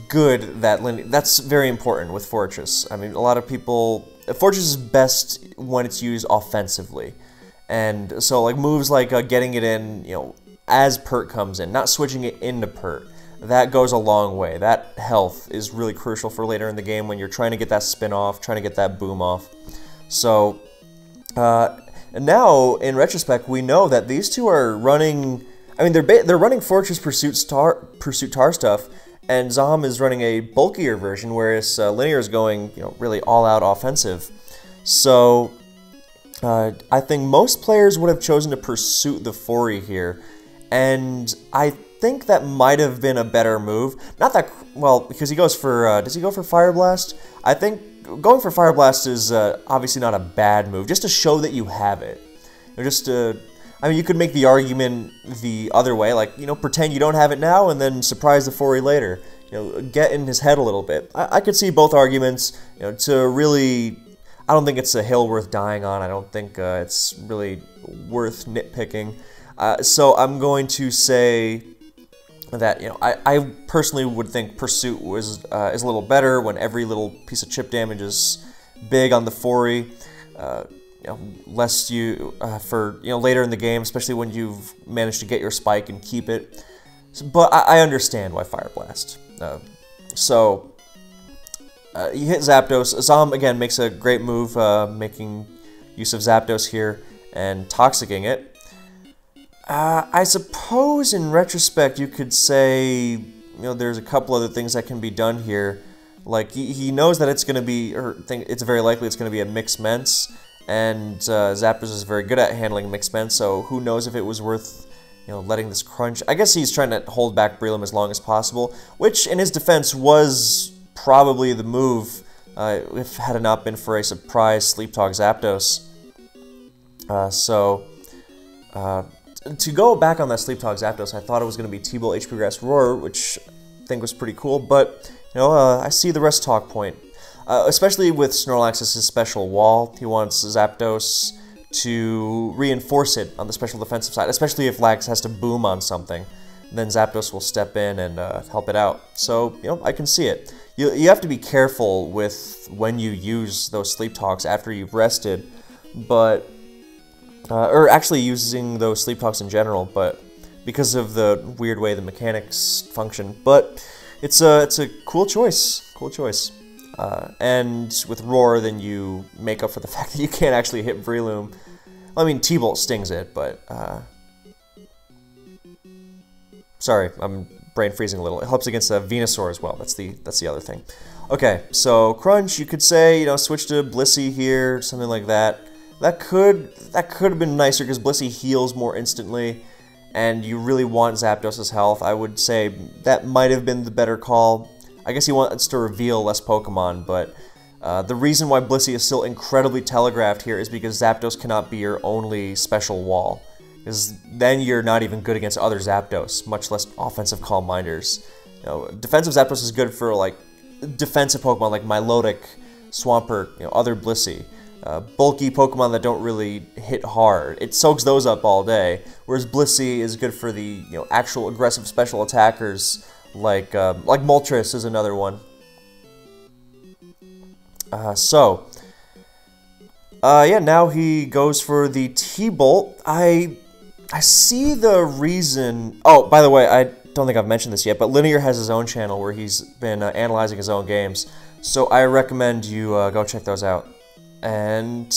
Speaker 1: good. That's very important with Fortress. I mean, a lot of people, Fortress is best when it's used offensively, and so like moves like getting it in as Pert comes in, not switching it into Pert. That goes a long way. That health is really crucial for later in the game when you're trying to get that spin off, trying to get that boom off. So now, in retrospect, we know that these two are running... I mean, they're running Fortress Pursuit Tar stuff, and z0m is running a bulkier version, whereas Linear is going really all-out offensive. So I think most players would have chosen to Pursuit the Fori here, and I think that might have been a better move. Not that, well, because he goes for, does he go for Fire Blast? I think going for Fire Blast is obviously not a bad move, just to show that you have it. I mean, you could make the argument the other way, like, pretend you don't have it now and then surprise the Fori later. Get in his head a little bit. I could see both arguments, to really... I don't think it's a hill worth dying on. I don't think it's really worth nitpicking. So I'm going to say that I personally would think Pursuit is a little better when every little piece of chip damage is big on the Fori. Lest you for later in the game, especially when you've managed to get your Spike and keep it. But I understand why Fire Blast. So you hit Zapdos. z0m again makes a great move, making use of Zapdos here and toxicking it. I suppose in retrospect you could say, there's a couple other things that can be done here. Like, he knows that it's going to be, or it's very likely it's going to be a mixed Ments, and Zapdos is very good at handling mixed Ments, so who knows if it was worth letting this crunch. I guess he's trying to hold back Breloom as long as possible, which in his defense was probably the move if had it not been for a surprise Sleep Talk Zapdos. To go back on that Sleep Talk Zapdos, I thought it was going to be T-Bolt, HP Grass, Roar, which I think was pretty cool, but I see the rest talk point. Especially with Snorlax's special wall, he wants Zapdos to reinforce it on the special defensive side, especially if Lax has to boom on something. Then Zapdos will step in and help it out. So, I can see it. You have to be careful with when you use those Sleep Talks after you've rested, but or actually using those Sleep Talks in general, but because of the weird way the mechanics function. But it's a cool choice. Cool choice. And with Roar, then you make up for the fact that you can't actually hit Breloom. I mean, T-Bolt stings it, but sorry, I'm brain freezing a little. It helps against Venusaur as well. That's the other thing. Okay, so Crunch, you could say, switch to Blissey here, something like that. That could have been nicer because Blissey heals more instantly, and you really want Zapdos' health. I would say that might have been the better call. I guess he wants to reveal less Pokemon, but the reason why Blissey is still incredibly telegraphed here is because Zapdos cannot be your only special wall. Because then you're not even good against other Zapdos, much less offensive Calm Minders. Defensive Zapdos is good for like defensive Pokemon like Milotic, Swampert, other Blissey. Bulky Pokemon that don't really hit hard. It soaks those up all day, whereas Blissey is good for the actual aggressive special attackers like Moltres is another one. Yeah, now he goes for the T-Bolt. I see the reason. Oh, by the way, I don't think I've mentioned this yet, but Linear has his own channel where he's been analyzing his own games, so I recommend you go check those out. And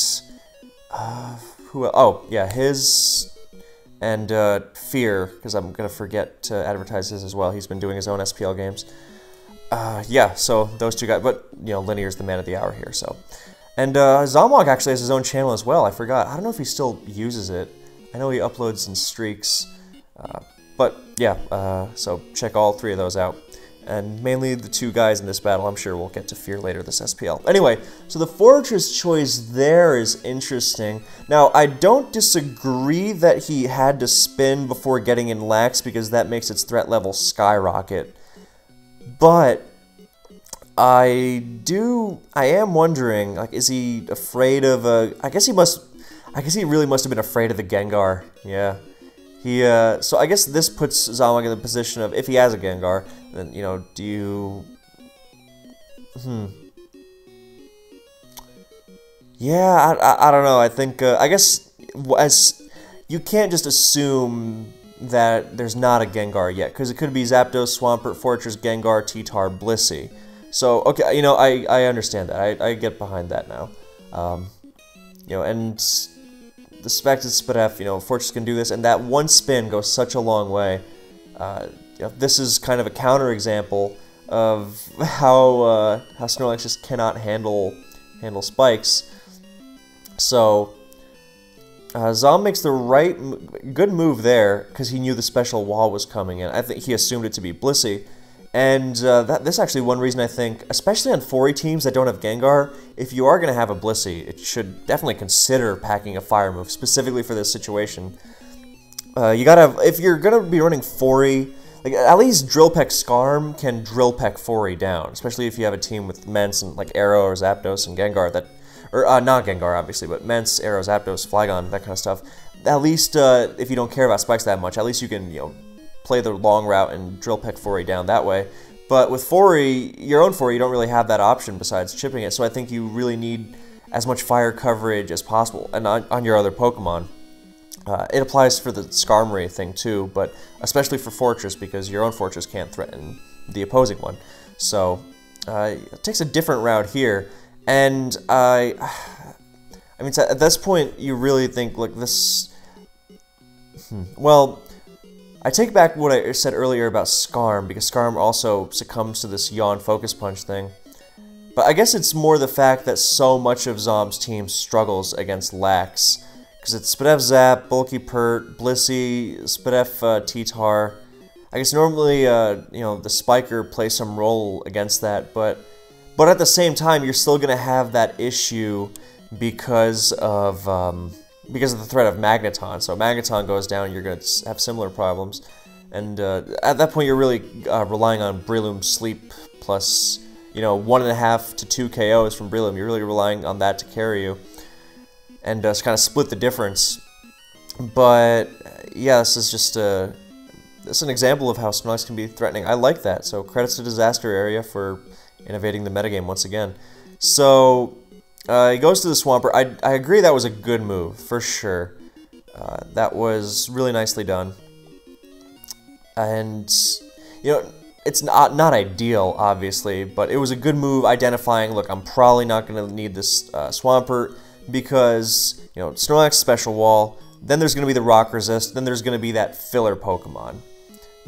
Speaker 1: who else? Oh yeah, his and Fear, because I'm gonna forget to advertise his as well. He's been doing his own SPL games. Yeah, so those two guys, but Linear's the man of the hour here. So, and z0mOG actually has his own channel as well. I forgot. I don't know if he still uses it. I know he uploads in streaks, but yeah. So check all three of those out. And mainly the two guys in this battle. I'm sure we'll get to Fear later this SPL. Anyway, so the Fortress choice there is interesting. Now, I don't disagree that he had to spin before getting in Lax because that makes its threat level skyrocket. But I am wondering, like, is he afraid of I guess he really must have been afraid of the Gengar. Yeah. So I guess this puts z0mOG in the position of, if he has a Gengar, then, do you... Yeah, I don't know. I think, I guess, you can't just assume that there's not a Gengar yet, because it could be Zapdos, Swampert, Fortress, Gengar, T-Tar, Blissey. So, okay, I understand that. I get behind that now. And the Spected Spadef, Fortress can do this, and that one spin goes such a long way. This is kind of a counterexample of how Snorlax just cannot handle spikes. So z0m makes the good move there because he knew the special wall was coming in. I think he assumed it to be Blissey. And this is actually one reason I think, especially on 4E teams that don't have Gengar, if you are going to have a Blissey, it should definitely consider packing a Fire move, specifically for this situation. You gotta if you're going to be running 4E, like, at least Drill Peck Skarm can Drill Peck 4E down, especially if you have a team with Mence and like Arrow or Zapdos and Gengar, or not Gengar obviously, but Mence, Arrow, Zapdos, Flygon, that kind of stuff. At least if you don't care about spikes that much, at least you can, play the long route and Drill Peck 4E down that way. But with 4E, your own 4E, you don't really have that option besides chipping it, so I think you really need as much fire coverage as possible, and on your other Pokemon. It applies for the Skarmory thing too, but especially for Fortress, because your own Fortress can't threaten the opposing one. So it takes a different route here, and I mean, at this point, you really think, like, this... Well, I take back what I said earlier about Skarm, because Skarm also succumbs to this Yawn Focus Punch thing. But I guess it's more the fact that so much of z0m's team struggles against Lax. because it's Spadef Zap, Bulky Pert, Blissey, Spadef T-Tar. I guess normally, you know, the Spiker plays some role against that, but at the same time, you're still going to have that issue because of the threat of Magneton. So Magneton goes down, you're going to have similar problems. And at that point, you're really relying on Breloom Sleep plus, you know, 1.5 to 2 KOs from Breloom. You're really relying on that to carry you. And just kind of split the difference. But yeah, this is just this is an example of how Snorlax can be threatening. I like that. So credits to Disaster Area for innovating the metagame once again. So he goes to the Swampert. I agree that was a good move, for sure. That was really nicely done. And, you know, it's not ideal, obviously, but it was a good move identifying, look, I'm probably not going to need this Swampert because, you know, Snorlax Special Wall, then there's going to be the Rock Resist, then there's going to be that filler Pokemon.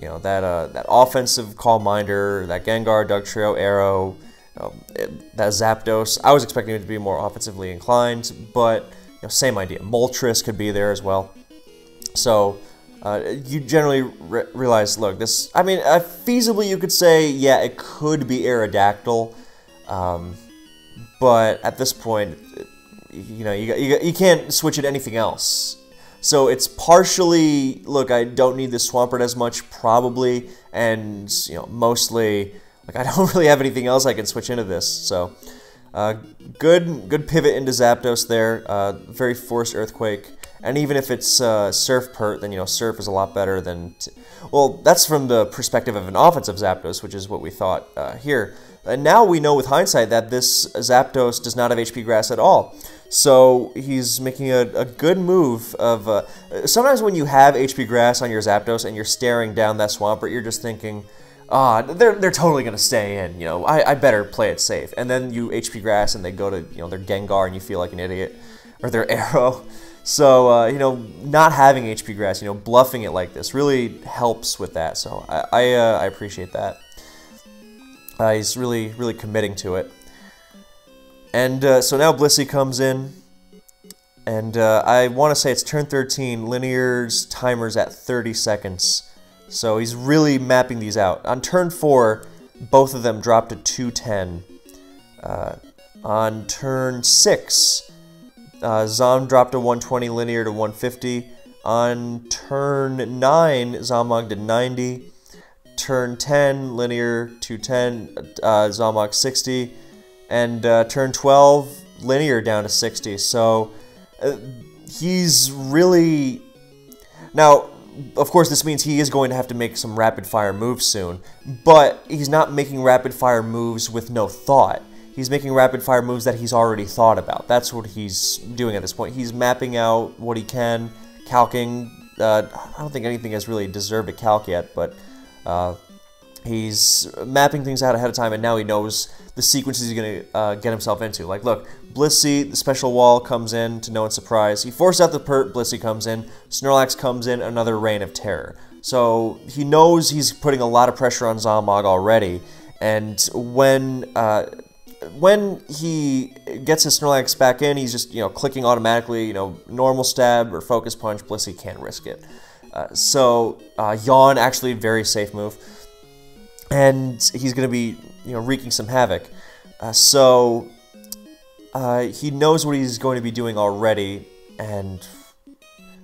Speaker 1: You know, that offensive Calm Minder, that Gengar, Dugtrio, Arrow, that Zapdos. I was expecting it to be more offensively inclined, but, you know, same idea. Moltres could be there as well. So you generally realize, look, this, I mean, feasibly you could say, yeah, it could be Aerodactyl, but at this point, you know, you can't switch it to anything else. So it's partially, look, I don't need this Swampert as much, probably, and, you know, mostly, like, I don't really have anything else I can switch into this, so good pivot into Zapdos there, very forced Earthquake. And even if it's Surf Pert, then, you know, Surf is a lot better than... well, that's from the perspective of an offensive Zapdos, which is what we thought here. And now we know with hindsight that this Zapdos does not have HP Grass at all. So he's making a good move of... sometimes when you have HP Grass on your Zapdos and you're staring down that Swampert, you're just thinking, they're totally going to stay in, you know, I better play it safe. And then you HP Grass and they go to, you know, their Gengar and you feel like an idiot. Or their Arrow. So, you know, not having HP Grass, you know, bluffing it like this really helps with that. So I appreciate that. He's really committing to it. And so now Blissey comes in. And I want to say it's turn 13. Linear's timer's at 30 seconds. So he's really mapping these out. On turn 4, both of them drop to 210. On turn 6... Zom dropped to 120, Linear to 150. On turn 9, z0mOG to 90. Turn 10, Linear 210, z0mOG 60. And turn 12, Linear down to 60. So he's really... Now, of course, this means he is going to have to make some rapid-fire moves soon. But he's not making rapid-fire moves with no thought. He's making rapid-fire moves that he's already thought about. That's what he's doing at this point. He's mapping out what he can, calcing. I don't think anything has really deserved a calc yet, but he's mapping things out ahead of time, and now he knows the sequences he's going to get himself into. Like, look, Blissey, the Special Wall comes in to no one's surprise. He forced out the Pert, Blissey comes in. Snorlax comes in, another Reign of Terror. So he knows he's putting a lot of pressure on z0mOG already, and when he gets his Snorlax back in, he's just, you know, clicking automatically, you know, normal stab or focus punch. Blissey can't risk it. So Yawn, actually very safe move. And he's going to be, you know, wreaking some havoc. So he knows what he's going to be doing already. And,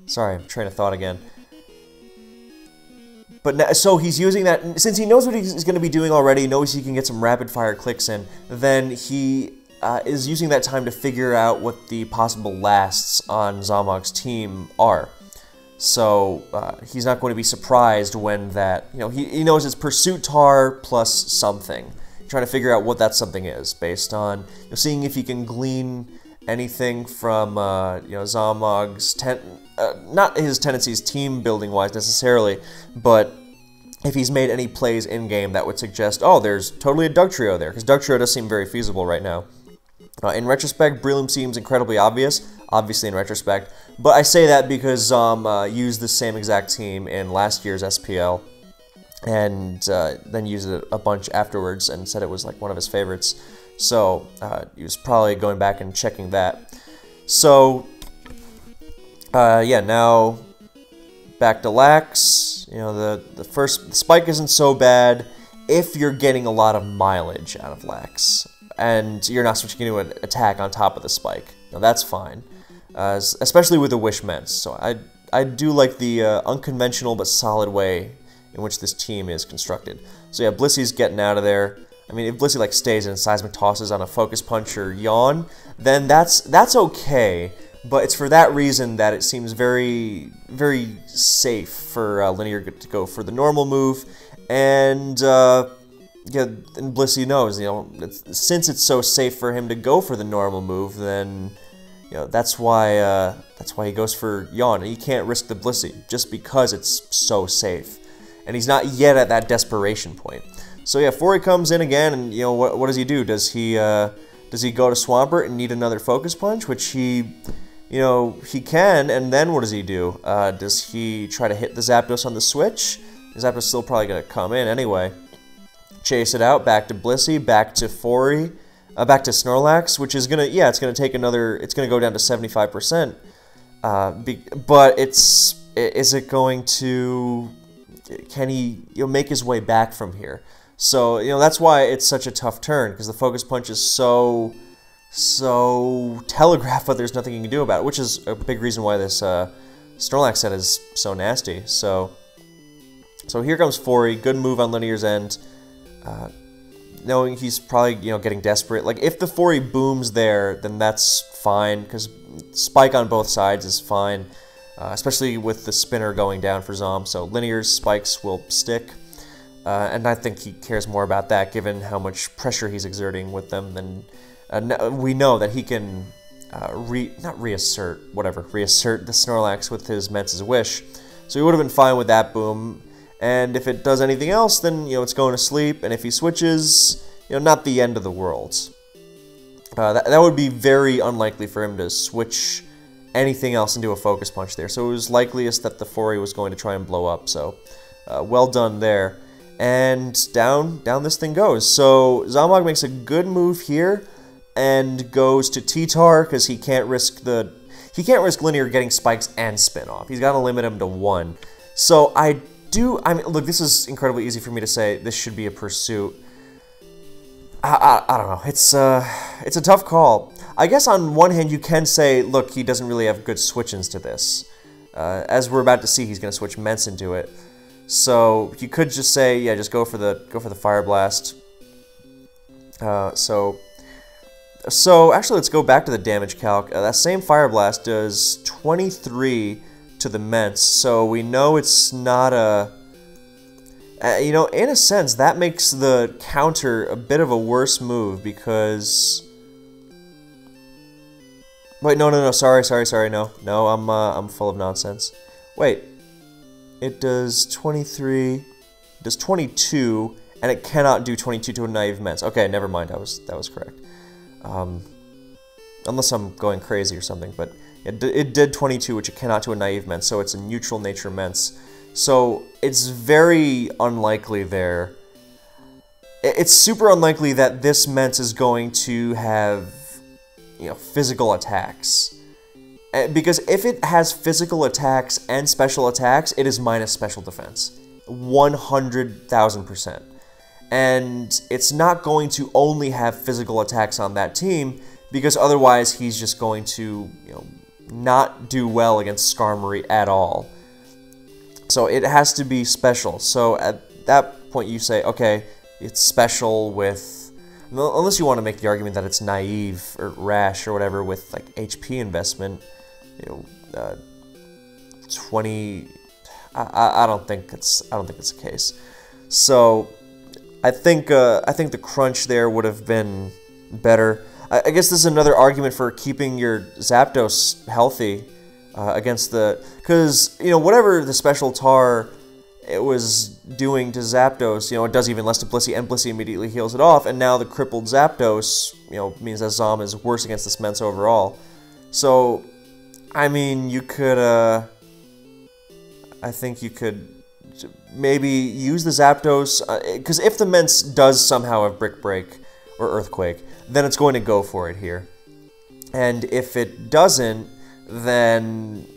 Speaker 1: sorry, I'm train of thought again. But now, so he's using that, since he knows what he's going to be doing already, knows he can get some rapid-fire clicks in, then he is using that time to figure out what the possible lasts on z0mOG's team are. So he's not going to be surprised when that, you know, he knows it's Pursuit Tar plus something. Trying to figure out what that something is, based on, you know, seeing if he can glean anything from, you know, z0mOG's not his tendencies team building wise necessarily, but if he's made any plays in game that would suggest, oh, there's totally a Dugtrio there, because Dugtrio does seem very feasible right now. In retrospect, Breloom seems incredibly obvious, obviously in retrospect, but I say that because Zom used the same exact team in last year's SPL, and then used it a bunch afterwards and said it was like one of his favorites. So he was probably going back and checking that. So Yeah, now back to Lax. You know, the first spike isn't so bad if you're getting a lot of mileage out of Lax, and you're not switching into an attack on top of the spike. Now that's fine, especially with the Wish Ments. So I do like the unconventional but solid way in which this team is constructed. So yeah, Blissy's getting out of there. I mean, if Blissey like stays and Seismic tosses on a Focus Punch or Yawn, then that's okay. But it's for that reason that it seems very, very safe for Linear to go for the normal move. And yeah, and Blissey knows, you know, since it's so safe for him to go for the normal move, then you know that's why he goes for Yawn. And he can't risk the Blissey just because it's so safe, and he's not yet at that desperation point. So yeah, Fori comes in again, and you know what does he do? Does he go to Swampert and need another Focus Punch, which he can, and then what does he do? Does he try to hit the Zapdos on the switch? Zapdos is still probably going to come in anyway. Chase it out, back to Blissey, back to Fori, back to Snorlax, which is going to, yeah, it's going to take another, it's going to go down to 75%. But is it going to, can he make his way back from here? So, you know, that's why it's such a tough turn, because the Focus Punch is so telegraphed, but there's nothing you can do about it, which is a big reason why this Snorlax set is so nasty. So here comes Fori, good move on Linear's end, knowing he's probably, you know, getting desperate. Like, if the Fori booms there, then that's fine, because Spike on both sides is fine, especially with the spinner going down for Zom, so Linear's spikes will stick. And I think he cares more about that, given how much pressure he's exerting with them. Than we know that he can reassert the Snorlax with his Ments' Wish. So he would have been fine with that boom. And if it does anything else, then you know it's going to sleep. And if he switches, you know, not the end of the world. That would be very unlikely for him to switch anything else into a Focus Punch there. So it was likeliest that the Fori was going to try and blow up. So well done there. And down this thing goes. So z0mOG makes a good move here and goes to T-Tar because he can't risk Linear getting spikes and spin off. He's got to limit him to 1. So I mean, look, this is incredibly easy for me to say. This should be a pursuit. I don't know. It's a tough call. I guess on one hand you can say, look, he doesn't really have good switch-ins to this. As we're about to see, he's going to switch Ments into it. So you could just say, yeah, just go for the Fire Blast. So actually, let's go back to the damage calc. That same Fire Blast does 23 to the Ments, so we know it's not a. You know, in a sense, that makes the counter a bit of a worse move because. Wait, no, sorry, no, I'm full of nonsense. Wait. It does 23, it does 22, and it cannot do 22 to a naive Ments. Okay, never mind, that was correct. Unless I'm going crazy or something, but it did 22, which it cannot to a naive Ments, so it's a neutral nature Ments. So it's very unlikely there. It's super unlikely that this Ments is going to have, you know, physical attacks. Because if it has physical attacks and special attacks, it is minus special defense. 100,000%. And it's not going to only have physical attacks on that team, because otherwise he's just going to, you know, not do well against Skarmory at all. So it has to be special. So at that point you say, okay, it's special with... Unless you want to make the argument that it's naive or rash or whatever with like HP investment, you know, 20. I don't think it's the case. So I think the crunch there would have been better. I guess this is another argument for keeping your Zapdos healthy against the, because you know whatever the special tar it was doing to Zapdos, you know, it does even less to Blissey, and Blissey immediately heals it off, and now the crippled Zapdos, you know, means that Zom is worse against the Ments overall. So, I mean, you could, I think you could maybe use the Zapdos, because if the Ments does somehow have Brick Break or Earthquake, then it's going to go for it here. And if it doesn't, then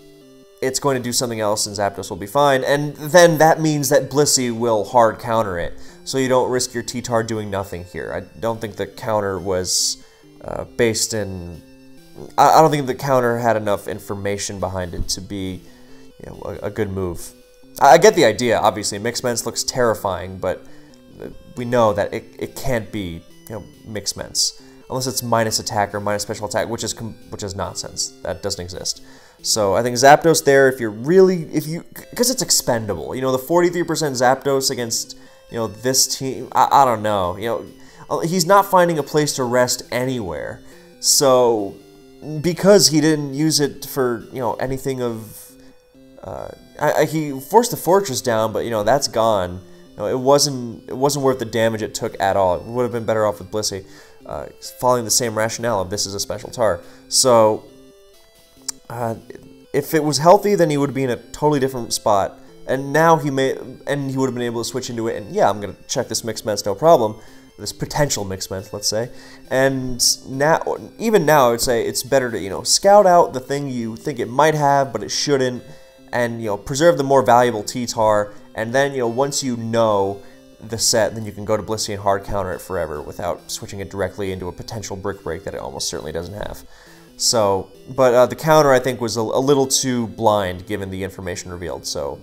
Speaker 1: it's going to do something else and Zapdos will be fine. And then that means that Blissey will hard counter it. So you don't risk your T-Tar doing nothing here. I don't think the counter was based in... I don't think the counter had enough information behind it to be, you know, a good move. I get the idea, obviously. Mixed Mence looks terrifying, but we know that it can't be, you know, Mixed Mence. Unless it's minus attack or minus special attack, which is nonsense. That doesn't exist. So I think Zapdos there, because it's expendable. You know, the 43% Zapdos against, you know, this team, I don't know. You know, he's not finding a place to rest anywhere. So because he didn't use it for, you know, anything of, he forced the Fortress down, but you know that's gone. You know, it wasn't worth the damage it took at all. It would have been better off with Blissey, following the same rationale of this is a special tar. So if it was healthy, then he would be in a totally different spot. And now he would have been able to switch into it. And yeah, I'm gonna check this Mixed Mence, no problem. This potential Mixed Mence, let's say. And now, even now, I would say it's better to, you know, scout out the thing you think it might have, but it shouldn't. And, you know, preserve the more valuable T-Tar, and then, you know, once you know the set, then you can go to Blissey and hard counter it forever without switching it directly into a potential Brick Break that it almost certainly doesn't have. So, but the counter, I think, was a little too blind given the information revealed. So,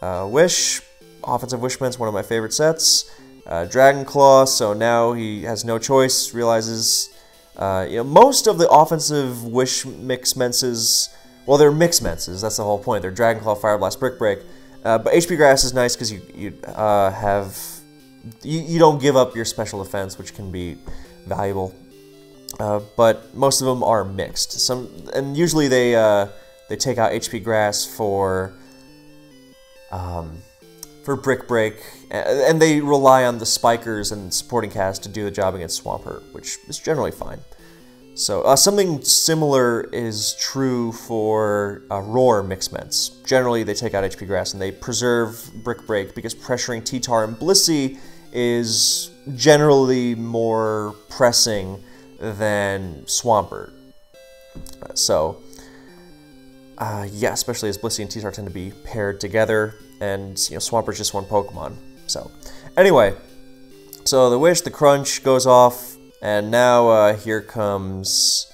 Speaker 1: Wish, offensive Wish Mence, one of my favorite sets. Dragon Claw, so now he has no choice, realizes, you know, most of the offensive Wish Mixed Mences, well, they're Mixed Mences, that's the whole point. They're Dragon Claw, Fire Blast, Brick Break. But HP Grass is nice because you don't give up your special defense, which can be valuable. But most of them are mixed. And usually they take out HP Grass for Brick Break, and they rely on the Spikers and supporting cast to do the job against Swampert, which is generally fine. So something similar is true for Roar Mixed Mence. Generally, they take out HP Grass and they preserve Brick Break because pressuring T-Tar and Blissey is generally more pressing than Swampert. Yeah, especially as Blissey and T-Tar tend to be paired together, and you know Swampert's just one Pokemon. So anyway, so the Wish, the Crunch goes off. And now here comes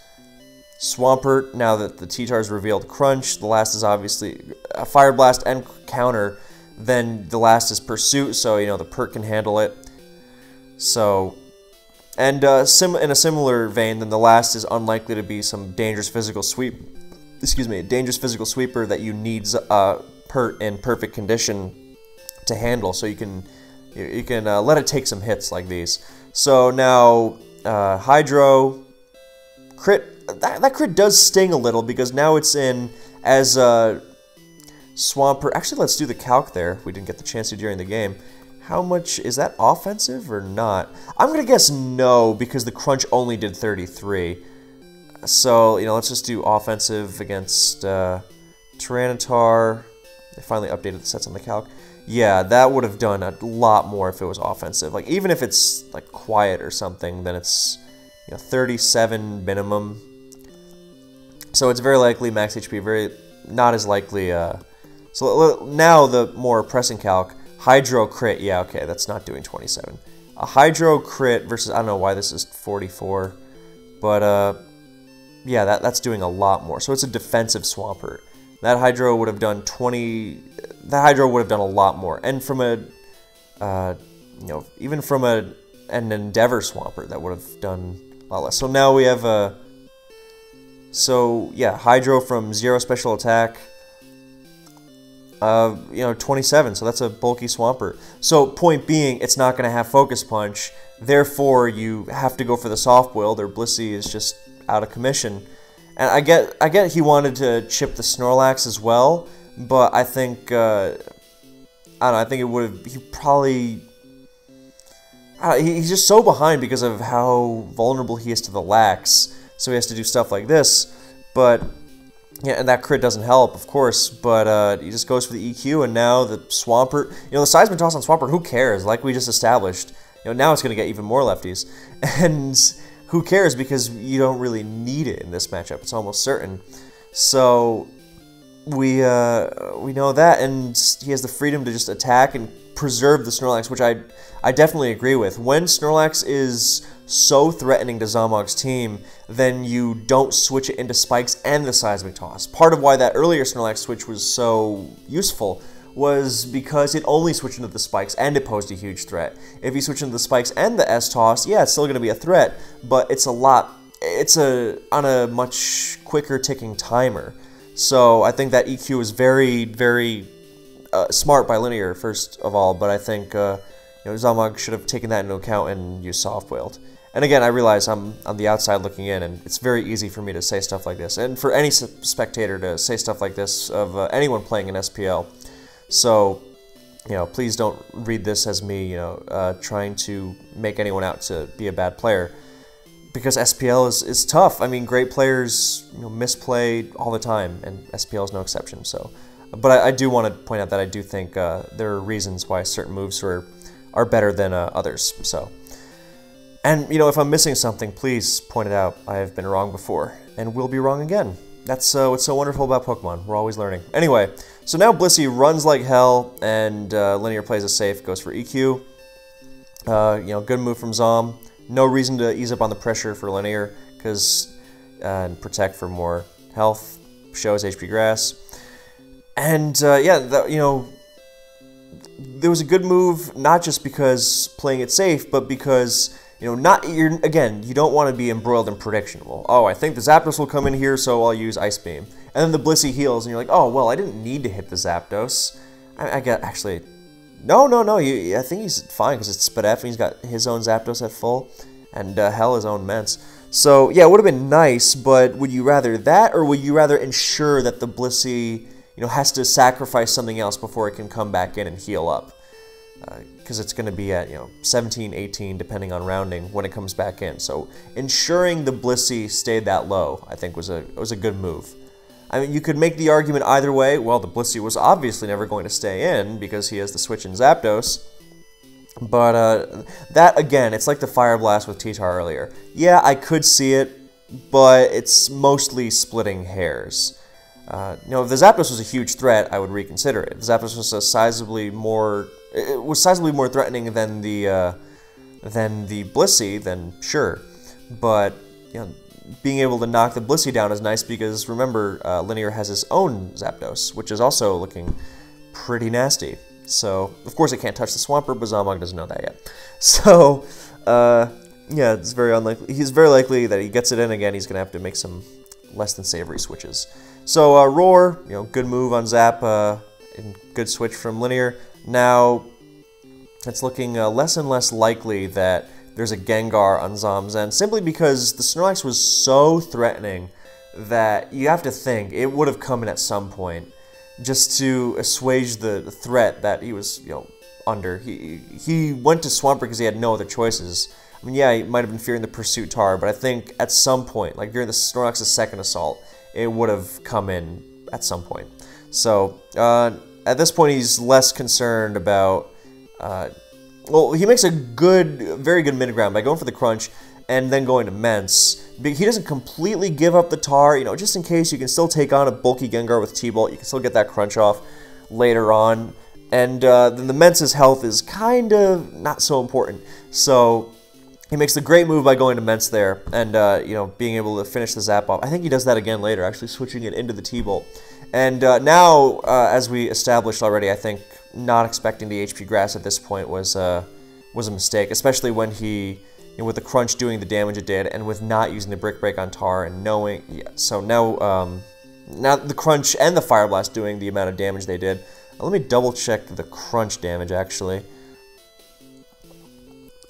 Speaker 1: Swampert. Now that the T-Tar's revealed Crunch, the last is obviously a Fire Blast and counter. Then the last is Pursuit, so you know the Pert can handle it. So, and in a similar vein, then the last is unlikely to be some dangerous physical sweep. Excuse me, dangerous physical sweeper that you need Pert in perfect condition to handle, so you can let it take some hits like these. So now. Hydro crit, that crit does sting a little because now it's in as Swampert. Actually, let's do the calc there. We didn't get the chance to during the game. How much is that offensive or not? I'm gonna guess no because the Crunch only did 33. So you know, let's just do offensive against Tyranitar. They finally updated the sets on the calc. Yeah, that would have done a lot more if it was offensive. Like, even if it's, like, quiet or something, then it's, you know, 37 minimum. So it's very likely max HP, not as likely, So now the more pressing calc, Hydro crit, yeah, okay, that's not doing 27. A Hydro crit versus, I don't know why this is 44, but, yeah, that's doing a lot more. So it's a defensive Swampert. That Hydro would have done 20... That Hydro would have done a lot more. And from a... you know, even from an Endeavor Swampert, that would have done a lot less. So now we have a... So, yeah, Hydro from 0 special attack. You know, 27, so that's a bulky Swampert. So, point being, it's not going to have Focus Punch. Therefore, you have to go for the soft build, or Blissey is just out of commission. And I get he wanted to chip the Snorlax as well, but I think, I don't know, I think it would have, he probably, he's just so behind because of how vulnerable he is to the Lax, so he has to do stuff like this, but, yeah, and that crit doesn't help, of course, but he just goes for the EQ, and now the Swampert, you know, the Seismic Toss on Swampert, who cares, like we just established, you know, now it's going to get even more lefties, and... Who cares, because you don't really need it in this matchup. It's almost certain. So, we know that, and he has the freedom to just attack and preserve the Snorlax, which I definitely agree with. When Snorlax is so threatening to z0mOG's team, then you don't switch it into Spikes and the Seismic Toss. Part of why that earlier Snorlax switch was so useful was because it only switched into the Spikes and it posed a huge threat. If you switch into the Spikes and the S-Toss, yeah, it's still going to be a threat, but it's on a much quicker ticking timer. So I think that EQ is very, very smart by Linear, first of all, but I think z0mOG should have taken that into account and used soft-boiled. And again, I realize I'm on the outside looking in, and it's very easy for me to say stuff like this, and for any spectator to say stuff like this of anyone playing in SPL. So, please don't read this as me, trying to make anyone out to be a bad player, because SPL is tough. I mean, great players misplay all the time, and SPL is no exception. So, but I do want to point out that I do think there are reasons why certain moves are better than others. So. And, if I'm missing something, please point it out. I have been wrong before, and will be wrong again. That's what's so wonderful about Pokemon. We're always learning. Anyway, so now Blissey runs like hell, and Linear plays it safe, goes for EQ. Good move from Zom. No reason to ease up on the pressure for Linear, because protect for more health, shows HP Grass. And, there was a good move, not just because playing it safe, but because... you don't want to be embroiled in prediction. Well, oh, I think the Zapdos will come in here, so I'll use Ice Beam. And then the Blissey heals, and you're like, oh, well, I didn't need to hit the Zapdos. I got, actually, no, I think he's fine, because it's Spadef, and he's got his own Zapdos at full, and hell, his own Mence. So, yeah, it would have been nice, but would you rather that, or would you rather ensure that the Blissey, has to sacrifice something else before it can come back in and heal up? Because it's going to be at 17, 18, depending on rounding when it comes back in. So ensuring the Blissey stayed that low, I think, was a good move. I mean, you could make the argument either way. Well, the Blissey was obviously never going to stay in because he has the switch in Zapdos. But that again, it's like the Fire Blast with T-Tar earlier. Yeah, I could see it, but it's mostly splitting hairs. If the Zapdos was a huge threat, I would reconsider it. If the Zapdos was sizably more threatening than the Blissey, then sure. But being able to knock the Blissey down is nice because remember, Linear has his own Zapdos, which is also looking pretty nasty. So of course it can't touch the Swampert, but z0mOG doesn't know that yet. So yeah, it's very unlikely. He's very likely that he gets it in again. He's gonna have to make some less than savory switches. So Roar, good move on Zap, and good switch from Linear. Now, it's looking less and less likely that there's a Gengar on Zom's end, simply because the Snorlax was so threatening that you have to think it would have come in at some point just to assuage the threat that he was, under. He went to Swampert because he had no other choices. I mean, yeah, he might have been fearing the Pursuit Tar, but I think at some point, like during the Snorlax's second assault, it would have come in at some point. So, at this point, he's less concerned about... well, he makes a very good mid-ground by going for the Crunch and then going to Mence. He doesn't completely give up the Tar, just in case you can still take on a bulky Gengar with T-Bolt. You can still get that Crunch off later on. And then the Mence's health is kind of not so important. So he makes the great move by going to Mence there and, being able to finish the Zap off. I think he does that again later, actually switching it into the T-Bolt. And now, as we established already, I think not expecting the HP Grass at this point was a mistake, especially when he, with the Crunch doing the damage it did, and with not using the Brick Break on Tar and knowing, yeah. So now, now the Crunch and the Fire Blast doing the amount of damage they did. Let me double check the Crunch damage actually.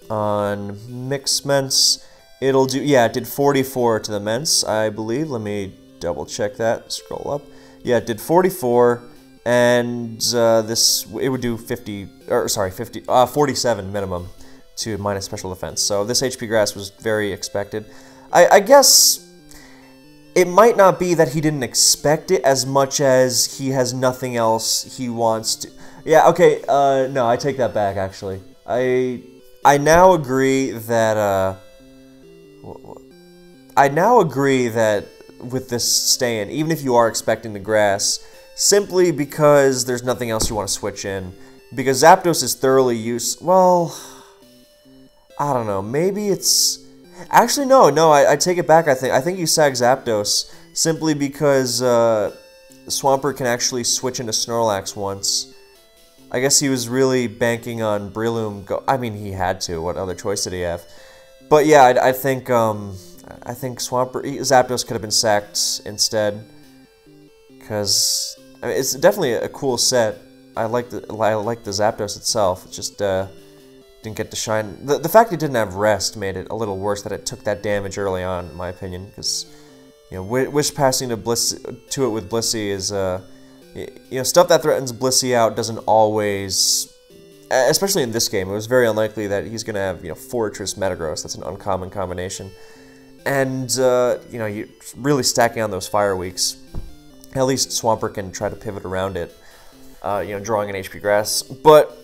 Speaker 1: On Mix Mence, it'll do, yeah, it did 44 to the Mence, I believe. Let me double check that. Scroll up. Yeah, it did 44, and it would do 47 minimum to minus special defense. So this HP Grass was very expected. I guess it might not be that he didn't expect it as much as he has nothing else he wants to. Yeah, okay, no, I take that back, actually. I now agree that, with this stay-in, even if you are expecting the Grass, simply because there's nothing else you want to switch in. Because Zapdos is thoroughly used... Well, I don't know. Maybe it's... Actually, no, I take it back, I think you sag Zapdos simply because Swampert can actually switch into Snorlax once. I guess he was really banking on Breloom I mean, he had to. What other choice did he have? But yeah, I think Zapdos could have been sacked instead. Because I mean, it's definitely a cool set. I like the Zapdos itself. It just didn't get to shine. The fact it didn't have rest made it a little worse that it took that damage early on, in my opinion. Because wish passing to it with Blissey is stuff that threatens Blissey out doesn't always. Especially in this game, it was very unlikely that he's going to have Fortress Metagross. That's an uncommon combination, and you're really stacking on those Fire Weeks. At least Swampert can try to pivot around it, drawing an HP Grass. But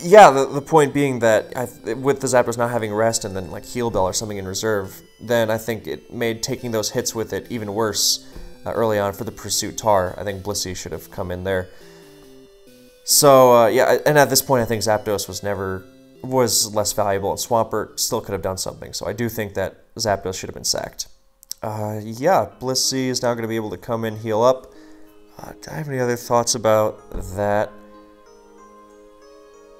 Speaker 1: yeah, the point being that with the Zapdos not having rest and then like Heal Bell or something in reserve, then I think it made taking those hits with it even worse early on for the Pursuit Tar. I think Blissey should have come in there. So yeah, and at this point I think Zapdos was less valuable, and Swampert still could have done something. So I do think that Zapdos should have been sacked. Yeah, Blissey is now going to be able to come in, heal up. Do I have any other thoughts about that?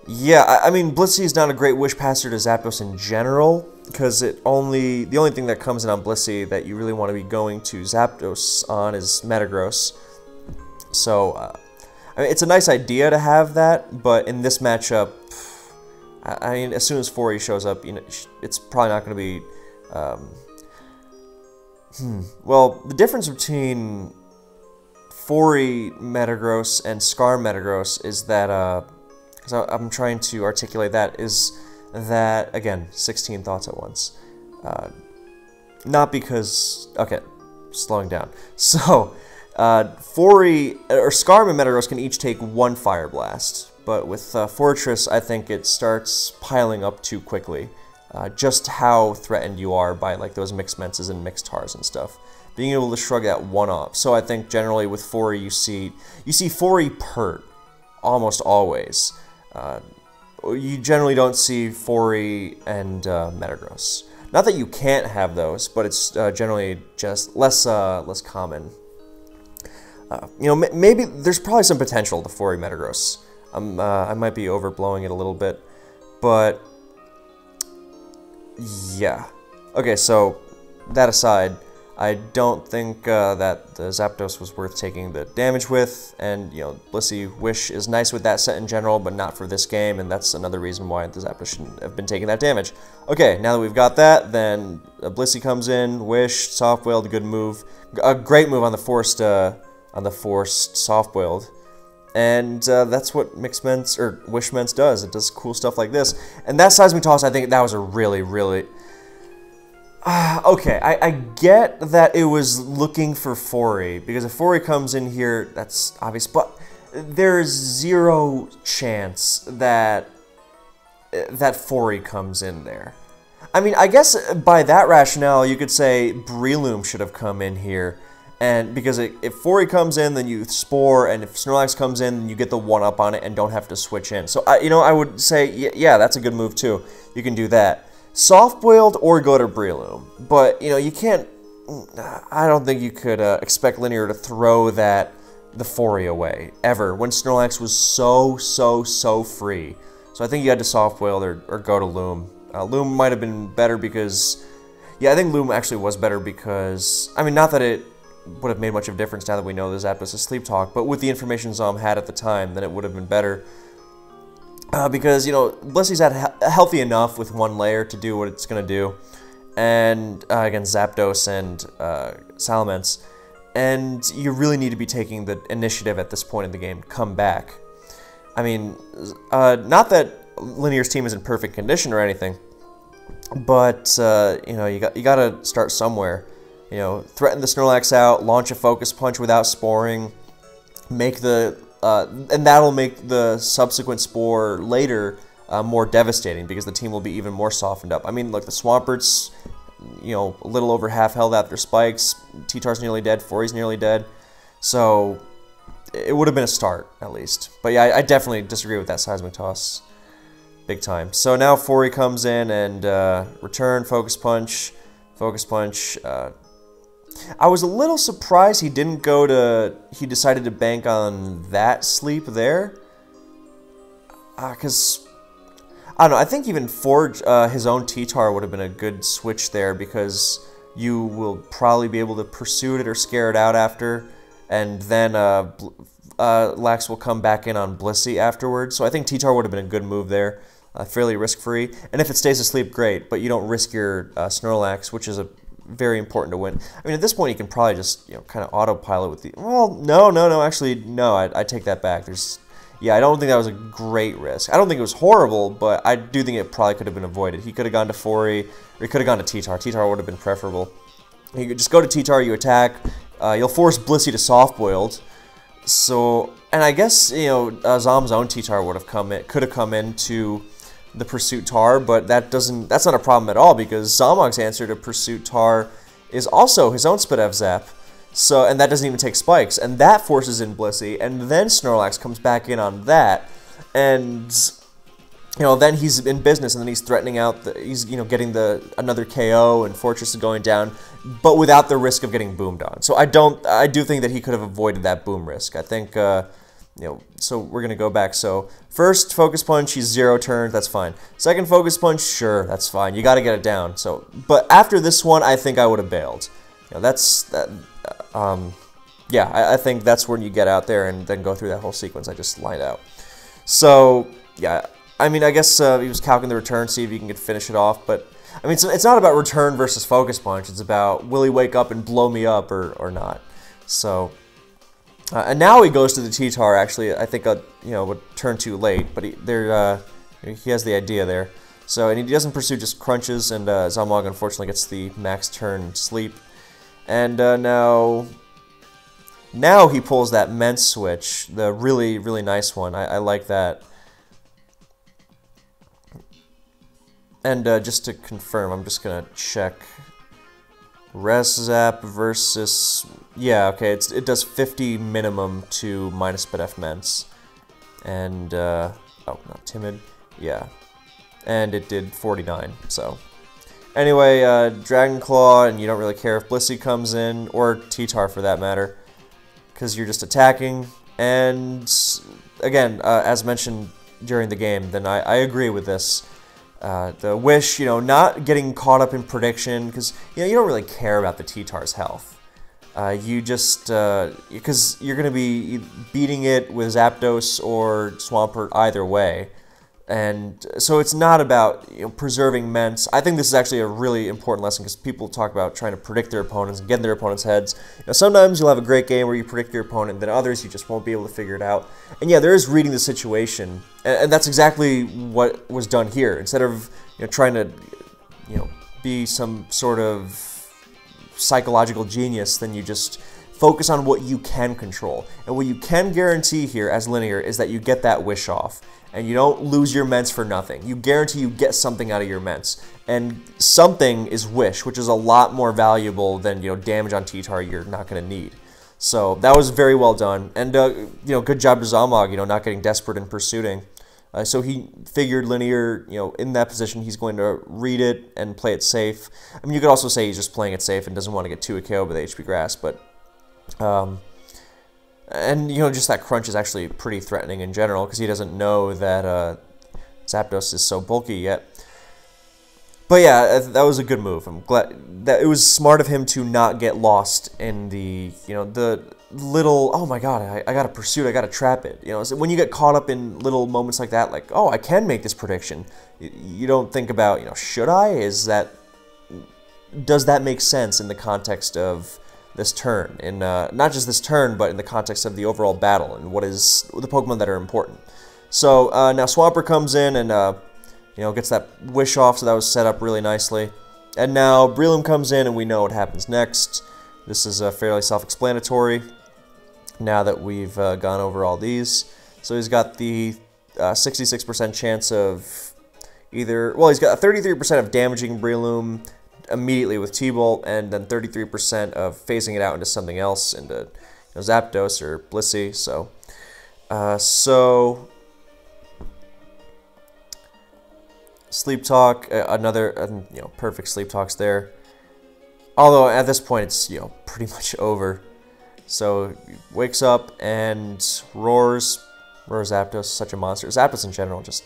Speaker 1: Yeah, I mean, Blissey is not a great wish passer to Zapdos in general, because the only thing that comes in on Blissey that you really want to be going to Zapdos on is Metagross. So, I mean, it's a nice idea to have that, but in this matchup, I mean, as soon as Fori shows up, it's probably not going to be... Well, the difference between Fori Metagross and Scar Metagross is that, because I'm trying to articulate that, is that, again, 16 thoughts at once. Not because, okay, slowing down. So, Fori, or Scar and Metagross can each take one Fire Blast, but with Fortress, I think it starts piling up too quickly. Just how threatened you are by like those mixed Menses and mixed Tars and stuff. Being able to shrug that one off. So I think generally with Fori you see Fori pert almost always. You generally don't see Fori and Metagross. Not that you can't have those, but it's generally just less common. Maybe there's probably some potential to Fori Metagross. I might be overblowing it a little bit, but yeah. Okay, so that aside, I don't think that the Zapdos was worth taking the damage with, and Blissey Wish is nice with that set in general, but not for this game, and that's another reason why the Zapdos shouldn't have been taking that damage. Okay, now that we've got that, then Blissey comes in, Wish, Soft Boiled, good move, a great move on the forced Soft Boiled. And that's what Mixed-Ments, or Wish-Ments does. It does cool stuff like this. And that Seismic Toss, I think that was a really... okay, I get that it was looking for Fori, because if Fori comes in here, that's obvious. But there's zero chance that Fori comes in there. I mean, I guess by that rationale, you could say Breloom should have come in here. And because if Fori comes in, then you Spore, and if Snorlax comes in, then you get the 1-up on it and don't have to switch in. So, I would say, yeah, that's a good move too. You can do that. Soft-boiled or go to Breloom. But, you can't... I don't think you could expect Linear to throw the Fori away, ever, when Snorlax was so free. So I think you had to soft-boiled or go to Loom. Loom might have been better because... Yeah, I think Loom actually was better because... I mean, not that it would have made much of a difference now that we know the Zapdos is Sleep Talk, but with the information Zom had at the time, then it would have been better. Because, Blissey's healthy enough with one layer to do what it's going to do, and against Zapdos and Salamence, and you really need to be taking the initiative at this point in the game to come back. I mean, not that Linear's team is in perfect condition or anything, but, you got to start somewhere. Threaten the Snorlax out, launch a Focus Punch without sporing, make and that'll make the subsequent Spore later more devastating because the team will be even more softened up. I mean, look, the Swampert's, a little over half health after spikes, T-Tar's nearly dead, Fori's nearly dead, so, it would have been a start, at least. But yeah, I definitely disagree with that seismic toss. Big time. So now Fori comes in and return, focus punch, focus punch. I was a little surprised he didn't go to... He decided to bank on that sleep there. Because... I don't know, I think even Forge, his own T-Tar would have been a good switch there, because you will probably be able to pursue it or scare it out after, and then Lax will come back in on Blissey afterwards. So I think T-Tar would have been a good move there, fairly risk-free. And if it stays asleep, great, but you don't risk your Snorlax, which is very important to win. I mean, at this point, you can probably just, you know, kind of autopilot with the... Well, no, actually, no, I take that back. Yeah, I don't think that was a great risk. I don't think it was horrible, but I do think it probably could have been avoided. He could have gone to Fori, or he could have gone to T-Tar. T-Tar would have been preferable. You could just go to T-Tar, you attack, you'll force Blissey to soft-boiled. So, and I guess, you know, Zom's own T-Tar could have come into the Pursuit Tar, but that's not a problem at all, because z0mOG's answer to Pursuit Tar is also his own Spit F Zap. So, and that doesn't even take spikes, and that forces in Blissey, and then Snorlax comes back in on that, and, you know, then he's in business, and then he's threatening out, he's, you know, getting another KO, and Fortress is going down, but without the risk of getting boomed on. So I do think that he could have avoided that boom risk. I think, you know, so we're going to go back. So, first Focus Punch, he's 0 turns, that's fine. Second Focus Punch, sure, that's fine. You got to get it down. So, but after this one, I think I would have bailed. You know, yeah, I think that's when you get out there and then go through that whole sequence I just lined out. So, yeah, I mean, I guess he was calculating the return, see if he can finish it off, but, I mean, so it's not about return versus focus punch, it's about will he wake up and blow me up or not. So, and now he goes to the T-Tar, actually, I think, you know, would turn too late, but he has the idea there. So, and he doesn't pursue, just crunches, and z0mOG unfortunately gets the max turn sleep. And now he pulls that Ment switch, the really, really nice one. I like that. And just to confirm, I'm just going to check. Res Zap versus... Yeah, okay, it does 50 minimum to minus Spit F Ments. And, oh, not Timid. Yeah. And it did 49, so... Anyway, Dragon Claw, and you don't really care if Blissey comes in, or T-Tar for that matter, because you're just attacking. And again, as mentioned during the game, then I agree with this. The Wish, you know, not getting caught up in prediction, because, you know, you don't really care about the T-Tar's health. You just, because you're going to be beating it with Zapdos or Swampert either way. And so it's not about, you know, preserving Ments. I think this is actually a really important lesson, because people talk about trying to predict their opponents and get in their opponents' heads. You know, sometimes you'll have a great game where you predict your opponent, then others you just won't be able to figure it out. And yeah, there is reading the situation, and that's exactly what was done here. Instead of, you know, trying to, you know, be some sort of psychological genius, then you just focus on what you can control. And what you can guarantee here as linear is that you get that Wish off. And you don't lose your Ments for nothing. You guarantee you get something out of your Ments. And something is Wish, which is a lot more valuable than, you know, damage on T-Tar you're not going to need. So that was very well done. And, you know, good job to z0mOG, you know, not getting desperate and pursuing. So he figured linear, you know, in that position, he's going to read it and play it safe. I mean, you could also say he's just playing it safe and doesn't want to get 2 KO by the HP Grass, but... and, you know, just that crunch is actually pretty threatening in general, because he doesn't know that Zapdos is so bulky yet. But yeah, that was a good move. I'm glad that it was smart of him to not get lost in the, you know, the little, oh my god, I gotta pursue it, I gotta trap it. You know, so when you get caught up in little moments like that, like, oh, I can make this prediction, you don't think about, you know, should I? Does that make sense in the context of this turn, in not just this turn, but in the context of the overall battle and what is the Pokemon that are important. So now Swampert comes in and you know, gets that Wish off, so that was set up really nicely. And now Breloom comes in, and we know what happens next. This is fairly self-explanatory now that we've gone over all these. So he's got the 66% chance of either, well, he's got a 33% of damaging Breloom immediately with T-Bolt, and then 33% of phasing it out into something else, into, you Zapdos or Blissey. So Sleep Talk, another perfect Sleep Talks there. Although at this point it's pretty much over. So he wakes up and roars. Zapdos, such a monster. Zapdos in general, just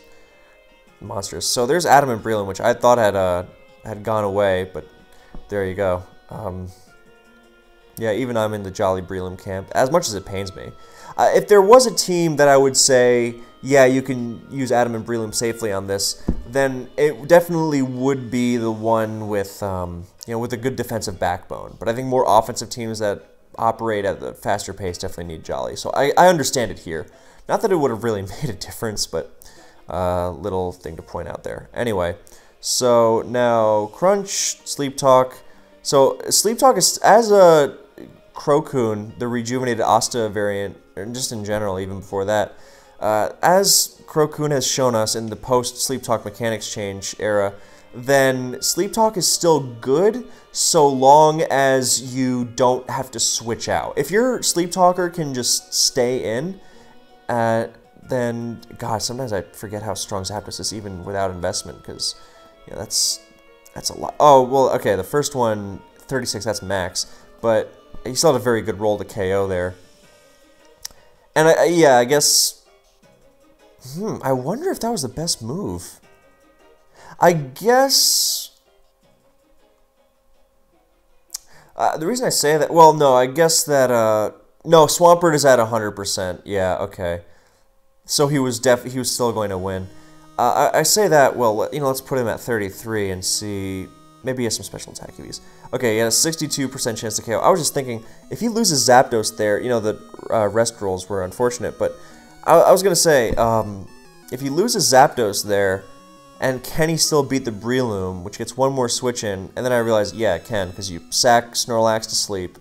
Speaker 1: monsters. So there's Adamant Breloom, which I thought had gone away, but there you go. Yeah, even I'm in the Jolly Breloom camp, as much as it pains me. If there was a team that I would say, yeah, you can use Adamant Breloom safely on this, then it definitely would be the one with, with a good defensive backbone. But I think more offensive teams that operate at the faster pace definitely need Jolly. So I understand it here. Not that it would have really made a difference, but little thing to point out there. Anyway, so now Crunch, Sleep Talk. So Sleep Talk is, as a Crocoon, the rejuvenated Asta variant, and just in general, even before that, as Crocoon has shown us in the post-Sleep Talk mechanics change era, then Sleep Talk is still good so long as you don't have to switch out. If your Sleep Talker can just stay in, then, God, sometimes I forget how strong Zapdos is even without investment, because that's a lot. Oh, well, okay, the first one, 36, that's max, but he still had a very good roll to KO there. And yeah, I guess, I wonder if that was the best move. I guess, the reason I say that, well, no, I guess that, no, Swampert is at 100%, yeah, okay. So he was still going to win. I say that, well, let's put him at 33 and see, maybe he has some special attack EVs. Okay, he has a 62% chance to KO. I was just thinking, if he loses Zapdos there, the rest rolls were unfortunate, but I was going to say, if he loses Zapdos there, and can he still beat the Breloom, which gets one more switch in, and then I realized, yeah, it can, because you sack Snorlax to sleep,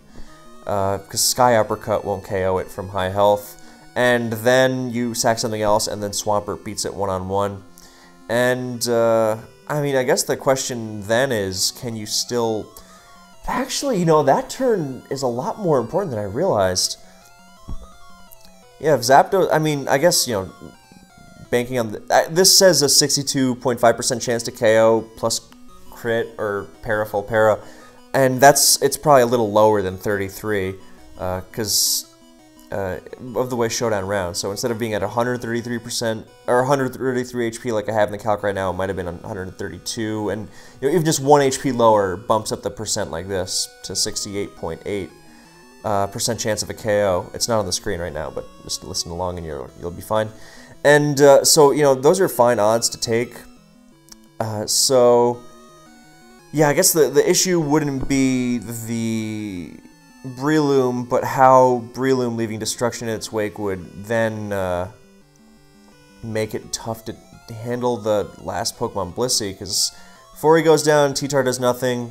Speaker 1: because Sky Uppercut won't KO it from high health, and then you sack something else, and then Swampert beats it one-on-one. And, I mean, I guess the question then is, can you still... Actually, that turn is a lot more important than I realized. Yeah, if Zapdos... I mean, I guess, banking on... this says a 62.5% chance to KO plus crit or para full para. And it's probably a little lower than 33, because... of the way Showdown rounds. So instead of being at 133% or 133 HP like I have in the calc right now, it might have been 132, and even just 1 HP lower bumps up the percent like this to 68.8% chance of a KO. It's not on the screen right now, but just listen along and you'll be fine. And so those are fine odds to take. So yeah, I guess the issue wouldn't be the Breloom, but how Breloom leaving destruction in its wake would then make it tough to handle the last Pokemon Blissey, because Fori goes down, T-Tar does nothing,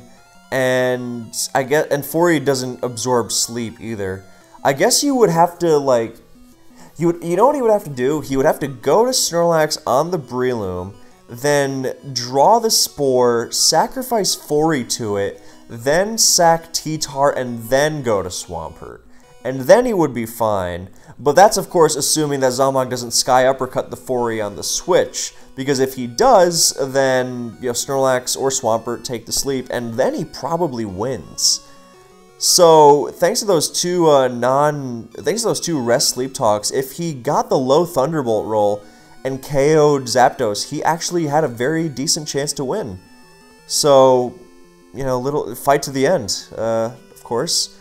Speaker 1: and Fori doesn't absorb sleep either. I guess you would have to, like, you know what he would have to do? He would have to go to Snorlax on the Breloom, then draw the Spore, sacrifice Fori to it, then sack T-Tar, and then go to Swampert. And then he would be fine, but that's of course assuming that z0mOG doesn't Sky Uppercut the Fori on the switch, because if he does, then Snorlax or Swampert take the sleep, and then he probably wins. So thanks to those two rest sleep talks, if he got the low Thunderbolt roll and KO'd Zapdos, he actually had a very decent chance to win. So, little fight to the end, of course.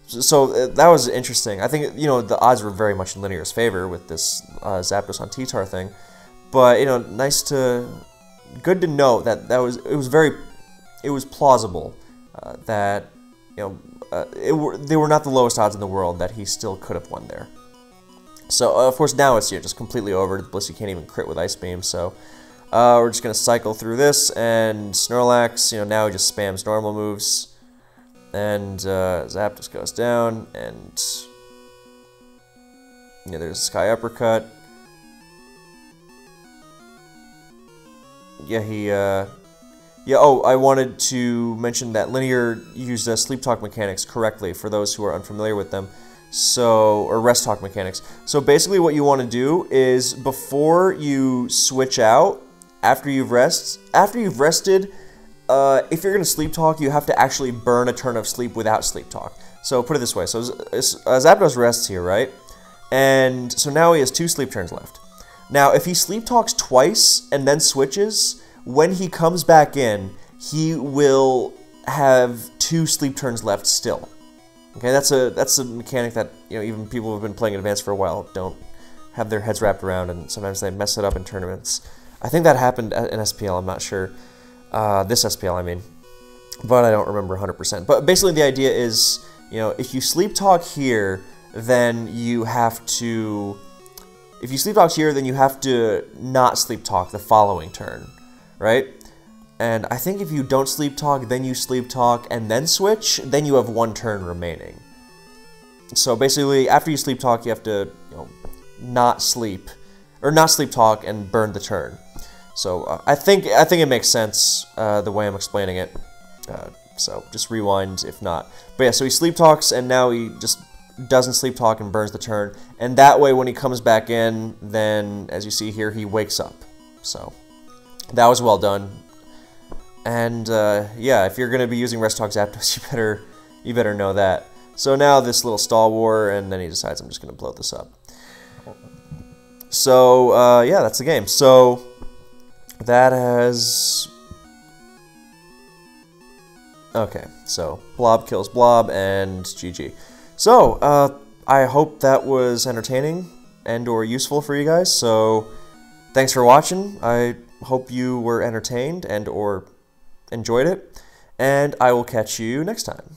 Speaker 1: So that was interesting. I think, the odds were very much in Linear's favor with this Zapdos on T-Tar thing. But, good to know that it was plausible that, they were not the lowest odds in the world that he still could have won there. So, of course, now it's just completely over. The Blissey can't even crit with Ice Beam, so... we're just going to cycle through this, and Snorlax, now he just spams normal moves, and Zapdos goes down, and there's a Sky Uppercut. Yeah, I wanted to mention that Linear used Sleep Talk mechanics correctly for those who are unfamiliar with them. So, or rest talk mechanics. So basically what you want to do is before you switch out, after you've rested, if you're going to sleep talk, you have to actually burn a turn of sleep without sleep talk. So put it this way, so Zapdos rests here, right? And so now he has 2 sleep turns left. Now if he sleep talks twice and then switches, when he comes back in, he will have 2 sleep turns left still. Okay, that's a mechanic that, you know, even people who have been playing Advanced for a while don't have their heads wrapped around, and sometimes they mess it up in tournaments. I think that happened in SPL, I'm not sure. This SPL, I mean. But I don't remember 100%. But basically the idea is, you know, if you sleep talk here, then you have to... If you sleep talk here, then you have to not sleep talk the following turn, right? And I think if you don't sleep talk, then you sleep talk, and then switch, then you have 1 turn remaining. So basically, after you sleep talk, you have to, you know, not sleep talk and burn the turn. So I think it makes sense the way I'm explaining it. So just rewind if not. But yeah, so he sleep talks, and now he just doesn't sleep talk and burns the turn. And that way, when he comes back in, then as you see here, he wakes up. So that was well done. And yeah, if you're going to be using Rest Talk Zapdos, you better know that. So now this little stall war, and then he decides I'm just going to blow this up. So yeah, that's the game. So that has... Okay, so Blob kills Blob, and GG. So, I hope that was entertaining and or useful for you guys. So, thanks for watching. I hope you were entertained and or enjoyed it. And I will catch you next time.